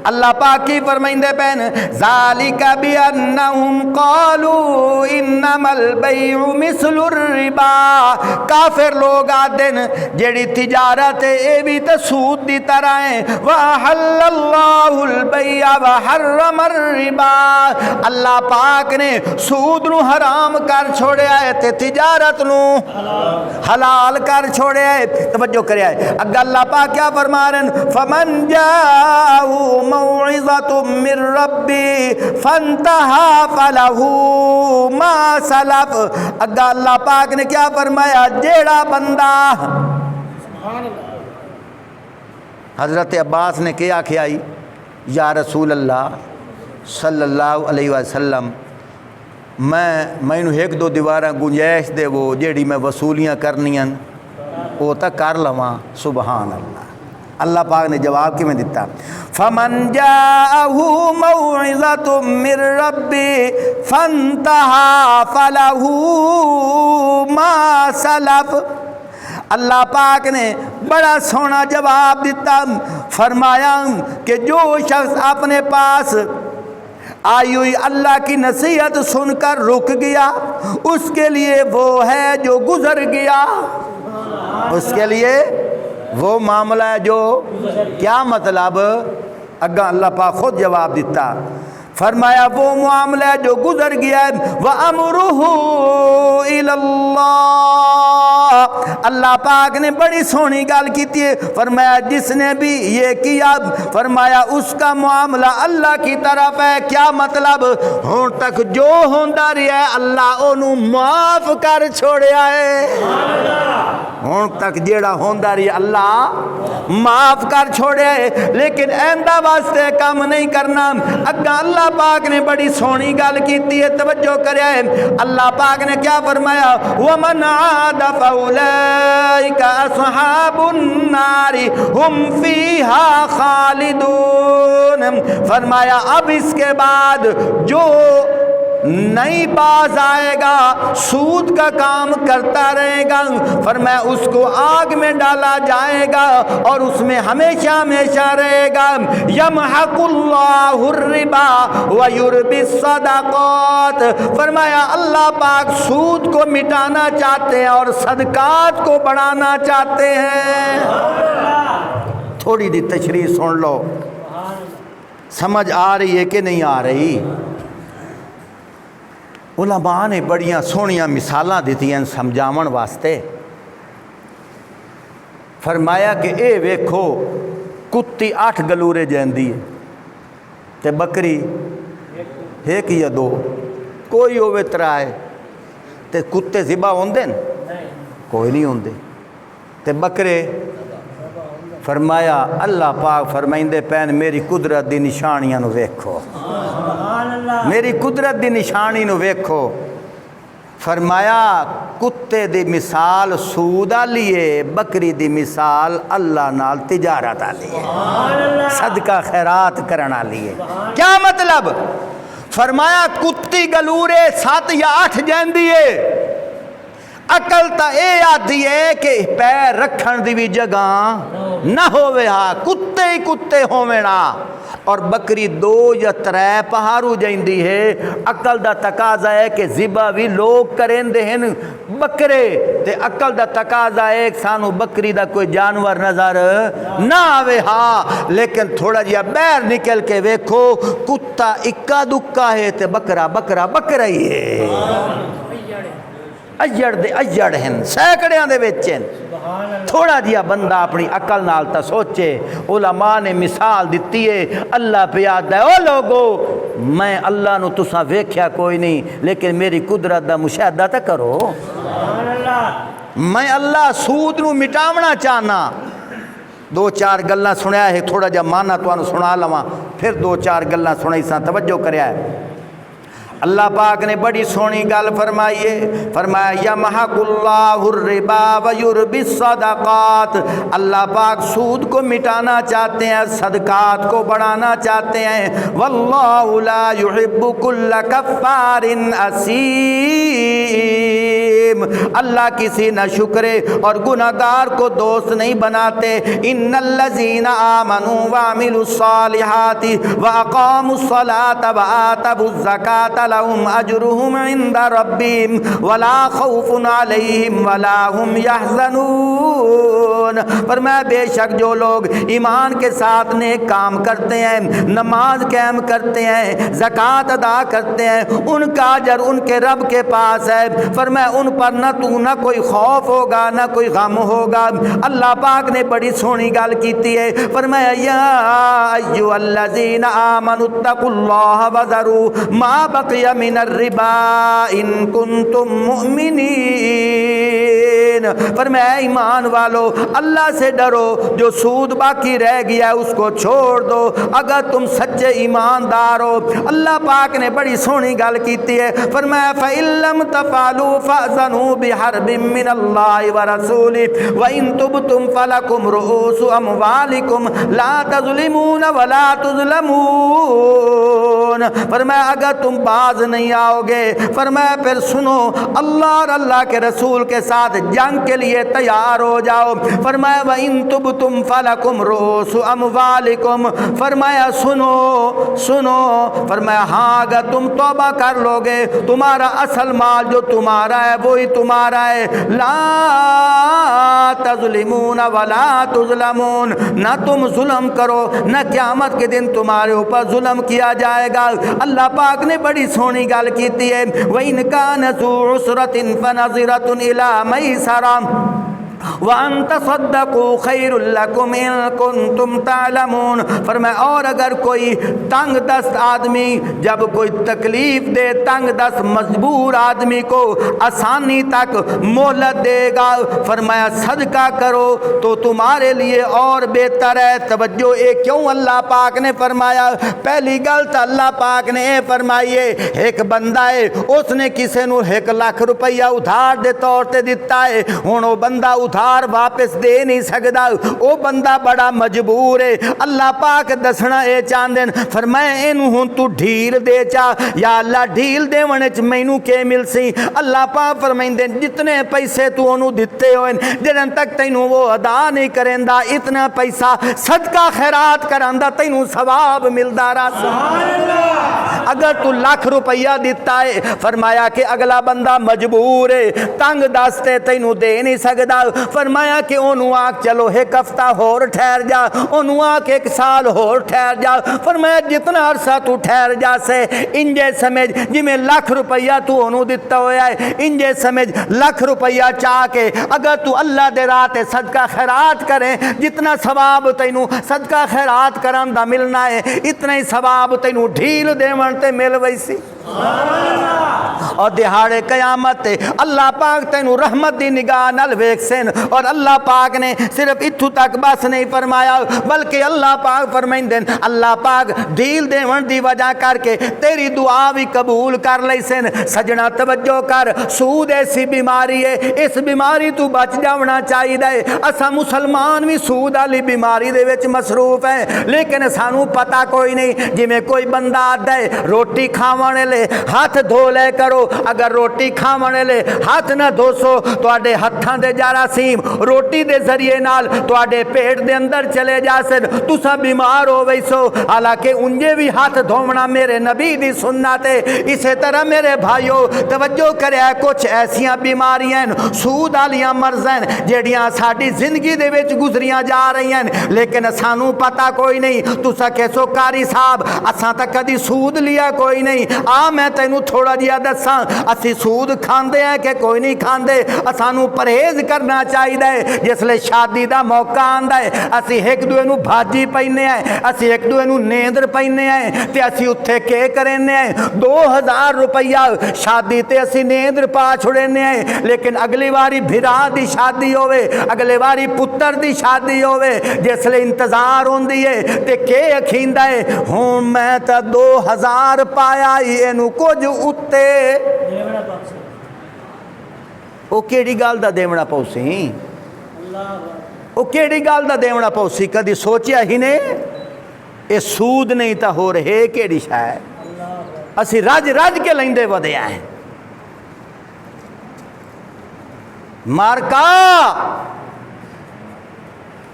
[SPEAKER 1] اللہ پاک کی فرمائندے پین ذالک بِأَنَّهُمْ قَالُوا إِنَّمَا الْبَيْعُ مِثْلُ الرِّبَا، کافر لوگ آدن جیڑی تجارت ہے اے بھی تے سود دی طرح ہے، وَأَحَلَّ اللَّهُ الْبَيْعَ وَحَرَّمَ الرِّبَا، اللہ پاک نے سود نو حرام کر چھوڑیا ہے تے تجارت نو حلال کر چھوڑیا ہے۔ توجہ کریا ہے، اگر اللہ پاک کیا فرما رہے ہیں فَمَنْ جَاءَهُ مَوْعِظَةٌ مِّن رَّبِّهِ فَانْتَهَىٰ فَلَهُ مَا سَلَفَ، اگر اللہ پاک نے کیا فرمایا، جیڑا بندہ، حضرت عباس نے کیا کھائی، یا رسول اللہ صلی اللہ علیہ وسلم میں ایک دو دیواراں گنجائش دے وہ جیڑی میں وصولیاں کرنیاں وہ تک کر لواں۔ سبحان اللہ، اللہ پاک نے جواب کی میں دیتا فَمَنْ جَاءَهُ مَوْعِظَةٌ مِّن رَّبِّهِ فَانْتَهَىٰ فَلَهُ مَا سَلَفَ، اللہ پاک نے بڑا سونا جواب دیتا، فرمایا کہ جو شخص اپنے پاس آئی ہوئی اللہ کی نصیحت سن کر رک گیا، اس کے لیے وہ ہے جو گزر گیا، اس کے لیے وہ معاملہ ہے جو کیا مطلب؟ اگاں اللہ پاک خود جواب دیتا، فرمایا وہ معاملہ ہے جو گزر گیا ہے، وَأَمْرُهُ إِلَى اللَّهِ، اللہ پاک نے بڑی سونی گل کی ہے، فرمایا جس نے بھی یہ کیا، فرمایا اس کا معاملہ اللہ کی طرف ہے۔ کیا مطلب؟ ہون تک جو ہوندا رہا ہے اللہ انہوں معاف کر چھوڑیا ہے، ہون تک جیڑا ہوندا رہا اللہ معاف کر چھوڑیا ہے، لیکن ایندہ واسطے کام نہیں کرنا۔ اگا اللہ پاک نے بڑی سونی گل کیتی ہے، توجہ کریا ہے، اللہ پاک نے کیا فرمایا؟ وَمَنْ عَادَ فَأُولَئِكَ أَصْحَابُ النَّارِ هُمْ فِيهَا خَالِدُونَ، فرمایا اب اس کے بعد جو نہیں باز آئے گا، سود کا کام کرتا رہے گا، فرمایا اس کو آگ میں ڈالا جائے گا اور اس میں ہمیشہ ہمیشہ رہے گا۔ یمحق اللہ الربا ویربی الصدقات، فرمایا اللہ پاک سود کو مٹانا چاہتے ہیں اور صدقات کو بڑھانا چاہتے ہیں۔ تھوڑی دی تشریح سن لو، سمجھ آ رہی ہے کہ نہیں آ رہی؟ علماء نے بڑیاں سونیاں مثالاں دیتی ہیں سمجھاون واسطے۔ فرمایا کہ اے ویکھو کتی 8 گلورے جیندی ہے تے بکری ایک یا 2، کوئی ہوے 3 تے کتے ذبح ہوندے ن؟ کوئی نہیں ہوندے تے بکرے؟ فرمایا اللہ پاک فرمائندے پین میری قدرت دی نشانیاں نو ویکھو، میری قدرت دی نشانی نو ویکھو۔ فرمایا کتے دی مثال سود آلی ہے، بکری دی مثال اللہ نال تجارت آلی ہے، صدقہ خیرات کرن آلی ہے۔ کیا مطلب؟ فرمایا کتی گلورے 7 یا 8 جیندی ہے، عقل تا اے آدھی ہے کہ پیر رکھن دی بھی جگہ نہ ہوئے ہاں، کتے ہی کتے ہوئے نا، اور بکری 2 یا 3 پہارو جائندی ہے۔ عقل دا تقاضا ہے کہ ذبح بھی لوگ کریں دے ہیں بکرے، تے عقل دا تقاضا ہے کہ سانو بکری دا کوئی جانور نظر نہ آوے ہاں، لیکن تھوڑا جیا بیر نکل کے ویکھو کتا اکا دکا ہے تے بکرا بکرا بکرا ہی ہے، اجڑ دے اجڑ ہیں، سینکڑیاں دے وچن۔ تھوڑا جیا بندہ اپنی عقل نال تا سوچے، علماء نے مثال دیتی ہے، اللہ پہ یاد ہے او لوگو میں اللہ نو تساں ویکھیا کوئی نہیں لیکن میری قدرت دا مشاہدہ تا کرو، میں اللہ سود نو مٹاونا چاہنا۔ 2-4 گلاں سنیا ہے، تھوڑا جا مانا تانوں سنا لواں، پھر 2-4 گلاں سنائی ساں، توجہ کریا ہے۔ اللہ پاک نے بڑی سونی گل فرمائیے، فرمایا یمحق اللہ الربا ویربی الصدقات، اللہ پاک سود کو مٹانا چاہتے ہیں، صدقات کو بڑھانا چاہتے ہیں۔ واللہ لا یحب کل کفار اثیم، اللہ کسی نہ شکرے اور گناہگار کو دوست نہیں بناتے۔ ان الذین آمنوا وعملوا الصالحات واقاموا الصلاة وآتوا الزکاة لهم اجرهم عند ربهم ولا خوف عليهم ولا هم يحزنون، فرمایا بے شک جو لوگ ایمان کے ساتھ نیک کام کرتے ہیں، نماز قائم کرتے ہیں، زکوٰۃ ادا کرتے ہیں، ان کا اجر ان کے رب کے پاس ہے۔ فرمایا ان پر نہ کوئی خوف ہوگا نہ کوئی غم ہوگا۔ اللہ پاک نے بڑی سونی گل کیتی ہے، فرمایا یا ایھا الذین آمنوا اتقوا اللہ وذروا ما بقی من الربا ان کنتم مؤمنین، فرمایا ایمان والو اللہ سے ڈرو، جو سود باقی رہ گیا ہے اس کو چھوڑ دو اگر تم سچے ایماندار ہو۔ اللہ پاک نے بڑی سونی گل کیتی ہے، فرمایا فَإِن لَّمْ تَفْعَلُوا فَأْذَنُوا بِحَرْبٍ مِّنَ اللَّهِ وَرَسُولِهِ وَإِن تُبْتُمْ فَلَكُمْ رُءُوسُ أَمْوَالِكُمْ لَا تَظْلِمُونَ وَلَا تُظْلَمُونَ، تنظرون، فرمایا اگر تم باز نہیں آؤ گے، فرمایا پھر سنو اللہ اور اللہ کے رسول کے ساتھ جنگ کے لیے تیار ہو جاؤ۔ فرمایا وَإِن تُبْتُمْ فَلَكُمْ رُؤُوسُ أَمْوَالِكُمْ، فرمایا سنو، فرمایا ہاں اگر تم توبہ کر لو گے تمہارا اصل مال جو تمہارا ہے وہی تمہارا ہے، لا تظلمون ولا تظلمون، نہ تم ظلم کرو نہ قیامت کے دن تمہارے اوپر ظلم کیا جائے گا۔ اللہ پاک نے بڑی سونی گل کیتی ہے، وَإِنْ كَانَ ذُو عُسْرَةٍ فَنَظِرَةٌ إِلَىٰ مَيْسَرَةٍ وَأَن تَصَدَّقُوا خَيْرٌ لَكُمْ إِن كُنتُمْ تَعْلَمُونَ، فرمایا اور اگر کوئی تنگ دست آدمی جب کوئی تکلیف دے تنگ دست مجبور آدمی کو آسانی تک مہلت دے گا، فرمایا صدقہ کرو تو تمہارے لیے اور بہتر ہے۔ توجہ اے کیوں اللہ پاک نے فرمایا؟ پہلی گل تو اللہ پاک نے اے فرمائی ہے، ایک بندہ ہے اس نے کسی نو 1 لاکھ روپیہ ادھار دے طور تے دیتا ہے، ہن وہ بندہ ادھار واپس دے نہیں سکدا، وہ بندہ بڑا مجبور ہے۔ اللہ پاک دسنا اے چاندن، فرمایا اینو ہن تو ڈھیل دے چا، یا اللہ ڈھیل دے ونے چ مینوں کے مل سی؟ اللہ پاک فرمائندے جتنے پیسے تو اونوں دتے ہوئے جدن تک تینوں وہ ادا نہیں کریندا اتنا پیسہ صدقہ خیرات کراندا تینوں ثواب ملدا رہا۔ سبحان اللہ۔ اگر تو 1 لاکھ روپیہ دیتا ہے، فرمایا کہ اگلا بندہ مجبور ہے تنگ دست ہے تینوں دے نہیں سکدا، فرمایا کہ انہوں آکھ چلو 1 ہفتہ ہور ٹھہر جا، انہوں آکھ 1 سال ہور ٹھہر جا، فرمایا جتنا عرصہ تو ٹھہر جا سے انجے سمجھ جی میں 1 لاکھ روپیہ تو انہوں دیتا ہویا ہے، انجے سمجھ 1 لاکھ روپیہ چاہ کے اگر تو اللہ دے راہ تے صدقہ خیرات کریں جتنا ثواب تینوں صدقہ خیرات کرن دا ملنا ہے اتنا ہی ثواب تینوں ڈھیل دیون تے مل ویسی۔ اور دہاڑے قیامت تے اللہ پاک تینوں رحمت دی نگاہ نال ویکھ سن، اور اللہ پاک نے صرف اتھو تک بس نہیں فرمایا بلکہ اللہ پاک فرمائندے اللہ پاک ڈھیل دیون دی وجہ کر کے تیری دعا بھی قبول کر لئی سن۔ سجنا توجہ کر، سود ایسی بیماری ہے، اس بیماری تو بچ جاونا چاہیے۔ اسا مسلمان بھی سود والی بیماری دے وچ مصروف ہیں، لیکن سانو پتہ کوئی نہیں۔ جی میں کوئی بندہ آتا ہے روٹی کھاونے لے ہاتھ دھو لے کرو، اگر روٹی کھاونے لے ہاتھ نہ دھو سو تواڈے ہتھاں دے جراثیم روٹی دے ذریعے نال تواڈے پیٹ دے اندر چلے جا سن، تسا بیمار ہو ویسو، حالانکہ انجے بھی ہاتھ دھونا میرے نبی دی سنت ہے۔ اسی طرح میرے بھائیو توجہ کریا، کچھ ایسیاں بیماریاں سود والیاں مرض ہیں جہڑیاں ساڈی زندگی دے وچ گزریاں جا رہی ہیں لیکن سانو پتہ کوئی نہیں۔ تسا کہسو قاری صاحب اساں تک کدی سود لیا کوئی نہیں، میں تینوں تھوڑا جہا دساں اسی سود کھاندے ہیں کہ کوئی نہیں کھاندے۔ سانو پرہیز کرنا چاہیے، جس لئے شادی دا موقع آندا ہے اسی ایک دوے نو بھاجی پینے ہیں، اسی ایک دوے نو نیندر پینے ہیں تے اسی اتھے کے کرنے ہیں 2000 روپیہ شادی تے اسی نیندر پا چھڑنے ہیں، لیکن اگلی واری بھرا دی شادی ہوئے، اگلی واری پتر دی شادی ہوئے، جس لئے انتظار ہوندی ہے تے کے اکھیندہ ہے ہون میں تا 2000 پایا اینو کچھ اتے او کیڑی گال دا دیونا پوسی، او کیڑی گال دا دیونا پوسی، کدی سوچیا ہی نے اے سود نہیں تا ہو رہے کیڑی شاید اسی رج رج کے لیندے ودیا ہیں۔ مارکا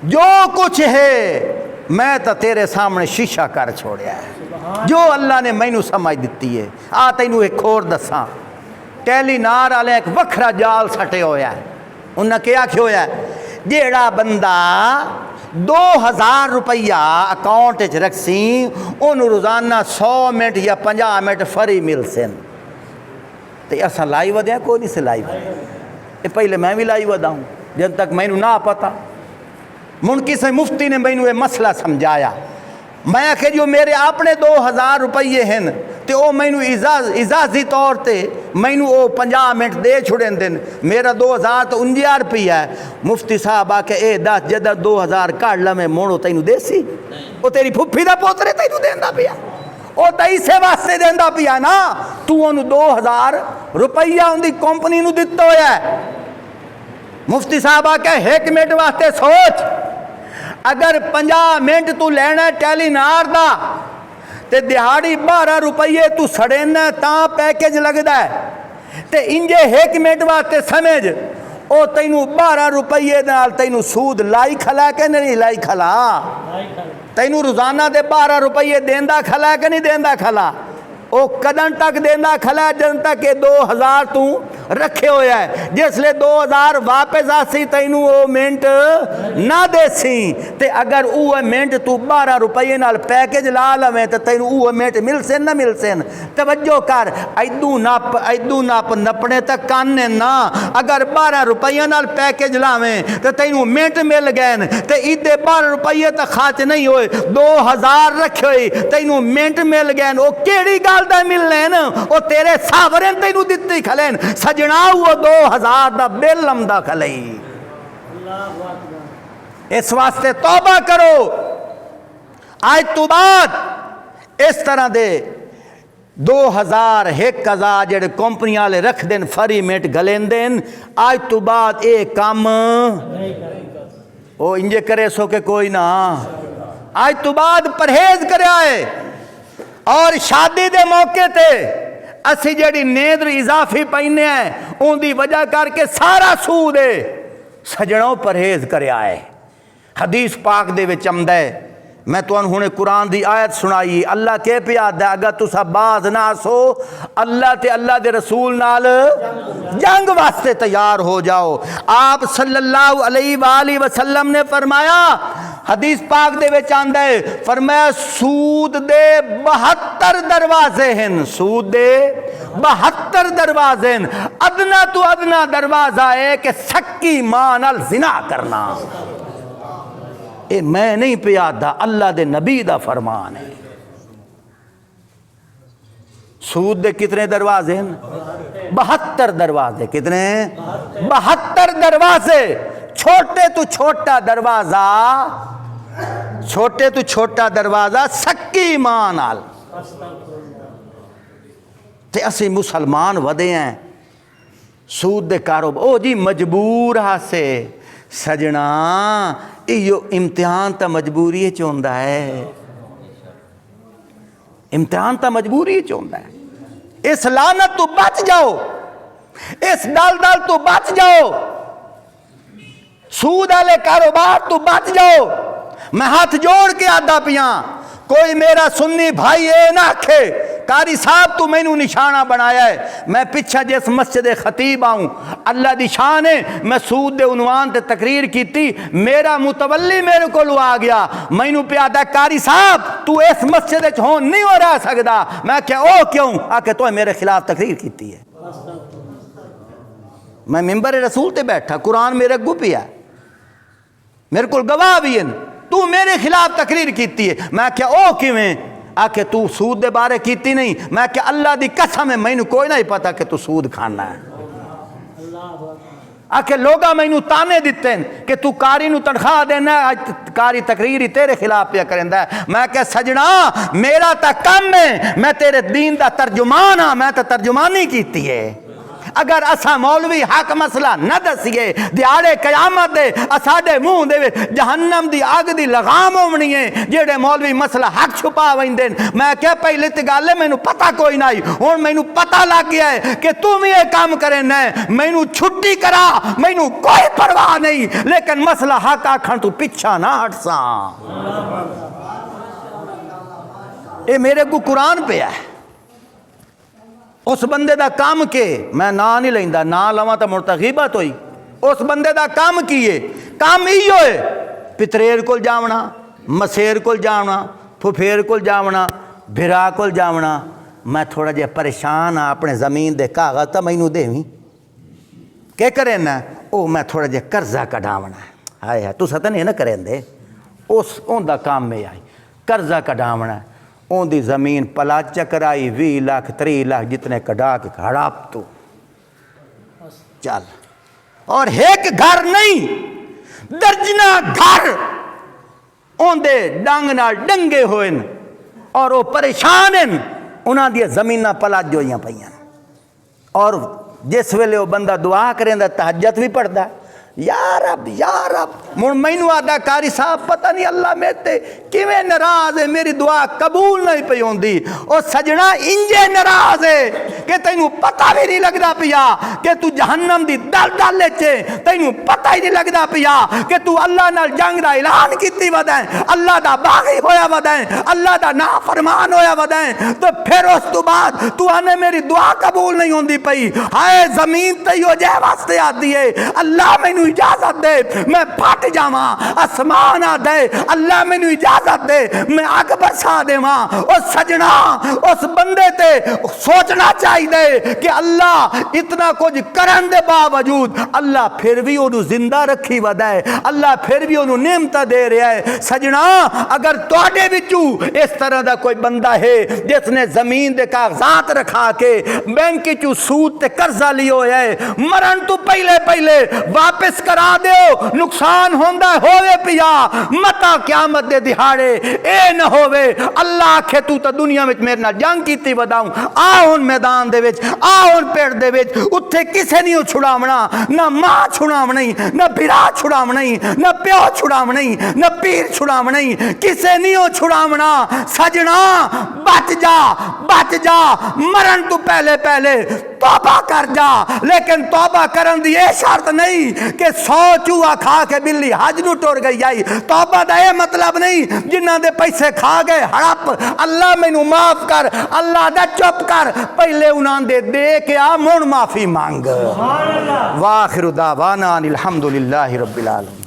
[SPEAKER 1] جو کچھ ہے میں تو تیرے سامنے شیشہ کر چھوڑیا ہے، جو اللہ نے مینوں سمجھ دیتی ہے۔ آ تینوں ایک اور دساں، ٹیلی نار والے ایک وکھرا جال سٹے ہویا ہے، انہاں کیا کیا ہویا ہے جیڑا بندہ 2000 روپیہ اکاؤنٹ وچ رکھسی انہوں روزانہ 100 منٹ یا 50 منٹ فری مل سن، تے اساں لائی ودیا کوئی نہیں سے لائی ودیا، یہ پہلے میں بھی لائی ودا ہوں جن تک مینوں نہ پتا۔ من کسی مفتی نے مینوں یہ مسئلہ سمجھایا، میں کہ جو میرے اپنے 2000 روپیے ہیں تے او مینوں اجازی طور تے مینوں او 50 منٹ دے چھڑیں دن، میرا 2000 تو 49 روپیہ ہے۔ مفتی صاحب آ کے اے 10 جدہ 2000 کاٹ لمے موڑو تینوں دے سی، او تیری پھپھی دا پوترے تینوں دیندہ پیا، او تئی سے واسطے دیندہ پیا نا، تو انہوں 2000 روپیہ ان دی کمپنی نو دیتا ہویا ہے۔ مفتی صاحب آ کے 1 منٹ واسطے سوچ، اگر 50 منٹ تو لینا ٹیلی نار دا تے دیہاڑی 12 روپیے تو سڑینا تاں پیکج لگدا ہے تے انجے 1 منٹ واسطے سمجھ او تینوں 12 روپیے نال تینوں سود لائی کھلا کہ نہیں لائی کھلا؟ تینوں روزانہ دے 12 روپیے دیندا کھلا کہ نہیں دیندا کھلا؟ او کدن تک دیندا کھلا جن تک کہ 2000 تو رکھے ہویا ہے، جس لے 2000 واپس آسی تینوں او منٹ نہ دے سی تے اگر او منٹ تو 12 روپیے نال پیکج لا لویں تے تینوں او منٹ مل سن نہ مل سن؟ توجہ کر، ایدوں ناپ نپنے تک کانے نا، اگر 12 روپیے نال پیکج لاویں تے تینوں منٹ مل گئے تے ایدے 12 روپیے تک خرچ نہیں ہوئے، 2000 رکھے ہوئی تینوں منٹ مل گئے، او کیڑی گل دا ملنے نا؟ او تیرے ساورن تینوں دتی کھلین سجنا وہ 2000 دا بل لمدا کھلئی۔ اس واسطے توبہ کرو، آج تو بعد اس طرح دے 2000 1000 جڑے کمپنی والے رکھ دین فری منٹ گلین دین، آج تو بعد اے کام او انجے کرے سو کہ کوئی نہ، آج تو بعد پرہیز کرے آئے۔ اور شادی دے موقع تے اسی جڑی نیندر اضافی پہنے ہیں ان دی وجہ کر کے سارا سود ہے، سجنوں پرہیز کرے آئے۔ حدیث پاک دے وچ آمدا ہے، میں تو انہوں قرآن دی آیت سنائی، اللہ کے پیاد ہے اگر تسا باز نہ سو اللہ تے اللہ دے رسول نال جنگ واسطے تیار ہو جاؤ۔ آپ صلی اللہ علیہ وآلہ وسلم نے فرمایا، حدیث پاک دے وچ آندا ہے، فرمایا سود دے 72 دروازے ہیں، سود دے 72 دروازے ہیں، ادنا تو ادنا دروازہ ہے کہ سکی ماں نال زنا کرنا۔ اے میں نہیں پیادا، اللہ دے نبی دا فرمان ہے۔ سود دے کتنے دروازے ہیں؟ 72 دروازے۔ کتنے؟ 72 دروازے۔ چھوٹے تو چھوٹا دروازہ، چھوٹے تو چھوٹا دروازہ سکی ماں نال۔ تے اسی مسلمان ودے ہیں سود دے کاروبار، او جی مجبور ہاسے سجنا، ایو امتحان تا مجبوری چوندا ہے، امتحان تا مجبوری چوندا ہے۔ اس لعنت تو بچ جاؤ، اس دلدل تو بچ جاؤ، سود والے کاروبار تو بچ جاؤ۔ میں ہاتھ جوڑ کے آدھا پیاں، کوئی میرا سنی بھائی اے نہ آکھے قاری صاحب تو میں نو نشانہ بنایا ہے، میں پیچھا جس مسجد خطیب آؤں، اللہ دی شان ہے، میں سود دے عنوان تے تقریر کیتی، میرا متولی میرے کو لو آ گیا، میں نو پیادا قاری صاحب تو اس مسجد ہون نہیں ہو رہا سکدا، میں کہا او کیوں؟ آکے تو میرے خلاف تقریر کیتی ہے۔ میں منبر رسول تے بیٹھا، قرآن میرے گو پیا، میرے کو گواہ بھی ہیں، تو میرے خلاف تقریر کیتی ہے۔ میں کہا او کیویں؟ آکے تو سود دے بارے کیتی نہیں، میں کہ اللہ دی قسم ہے میں نو کوئی نہیں پتا کہ تو سود کھانا ہے۔ آکے لوگا میں نو تانے دیتے ہیں کہ تو کاری نو تنخواہ دینا ہے، کاری تقریری تیرے خلاف پیا کرندہ ہے۔ میں کہ سجنا میرا تا کم ہے، میں تیرے دین دا ترجمان ہاں، میں تا ترجمانی کیتی ہے۔ اگر اسا مولوی حق مسئلہ نہ دسیے دیاڑے قیامت دے اساڑے منہ دے جہنم دی آگ دی لغام ہونی ہے جیڑے مولوی مسئلہ حق چھپا ویندین۔ میں کیا پہلے تگالے میں نو پتہ کوئی نہیں، اور میں نو پتہ لگ گیا ہے کہ تم یہ کام کریں نہ، میں نو چھٹی کرا، میں نو کوئی پرواہ نہیں، لیکن مسئلہ حق آکھن تو پیچھا نہ ہٹ ساں۔ اے میرے کو قرآن پہ ہے۔ اس بندے دا کام کے میں نا نہیں لیندا، نا لواں تا مرتغیبت ہوئی۔ اس بندے دا کام کیے، کام ایو ہے، پتریر کول جاونا، مسیر کول جاونا، پھپھیر کول جاونا، بھرا کول جاونا۔ میں تھوڑا جے پریشان ہاں اپنے زمین دے کاغذ تا مینوں دیویں، کہ کریں نا او میں تھوڑا جے قرضہ کڈھاونا ہے، ہائے ہائے تساں تے نہیں نہ کریں دے، اس اون دا کام میں آئی قرضہ کڈھاونا ہے۔ اون دی زمین پلا چکرائی 20 لاکھ 30 لاکھ جتنے کڈا کے ہڑاپ تو چل، اور ایک گھر نہیں درجنہ گھر اون دے ڈنگ نال ڈنگے ہوئے اور وہ پریشان ہیں، انہاں دی زمیناں پلا جوئیاں پئیاں۔ اور جس ویلے وہ بندہ دعا کریں دا تہجد بھی پڑھدا ہے، یا رب مڑ مینو آدھا کاری صاحب پتہ نہیں اللہ میں تے کیویں ناراض ہے میری دعا قبول نہیں پئی ہوندی او سجنا انجے ناراض ہے کہ تینوں پتہ بھی نہیں لگدا پیا کہ تو جہنم دی دل چے تینوں پتہ ہی نہیں لگدا پیا کہ تو اللہ نال جنگ دا اعلان کیتی ودا ہے اللہ دا باغی ہویا ودا ہے اللہ دا نافرمان ہویا ودا ہے تو پھر اس تو بعد تو آنے میری دعا قبول نہیں ہوندی پئی ہائے زمین تے ہو جے واسطے آدی ہے اللہ مینوں اجازت دے میں پھٹ جاواں آسمان آ دے اللہ مینوں اجازت دے میں اگ برسا دیواں او سجنا اس بندے تے سوچنا چاہیے کہ اللہ اتنا کچھ کرن دے باوجود اللہ پھر بھی انہوں زندہ رکھی ودا ہے اللہ پھر بھی انہوں نعمت دے رہا ہے سجنا اگر تواڈے وچوں اس طرح دا کوئی بندہ ہے جس نے زمین دے کاغذات رکھا کے بینک چوں سود تے قرضہ لیو ہے مرن تو پہلے واپس کرا دیو نقصان ہوندا ہوئے پیا متا قیامت دے دہاڑے اے نہ ہوئے اللہ آکھے تو تا دنیا وچ میرے نال جنگ کیتی وداؤں آہن میدان دے وچ آہن پیڑ دے وچ اتھے کسے نہیں چھڑاونا نہ ماں چھڑاونی نہ بھرا چھڑاونی نہ پیو چھڑاونی نہ پیر چھڑاونی کسے نہیں چھڑاونا سجنا بچ جا مرن تو پہلے توبہ کر جا لیکن توبہ کرن دی اے شرط نہیں کہ 100 چوہا کھا کے بلی حج نو ٹر گئی آئی توبہ دا اے مطلب نہیں جنہ دے پیسے کھا گئے ہڑپ اللہ مینوں معاف کر اللہ دا چپ کر پہلے انہاں دے کے آ مڑ معافی مانگ وآخر دعوانا الحمدللہ رب العالمین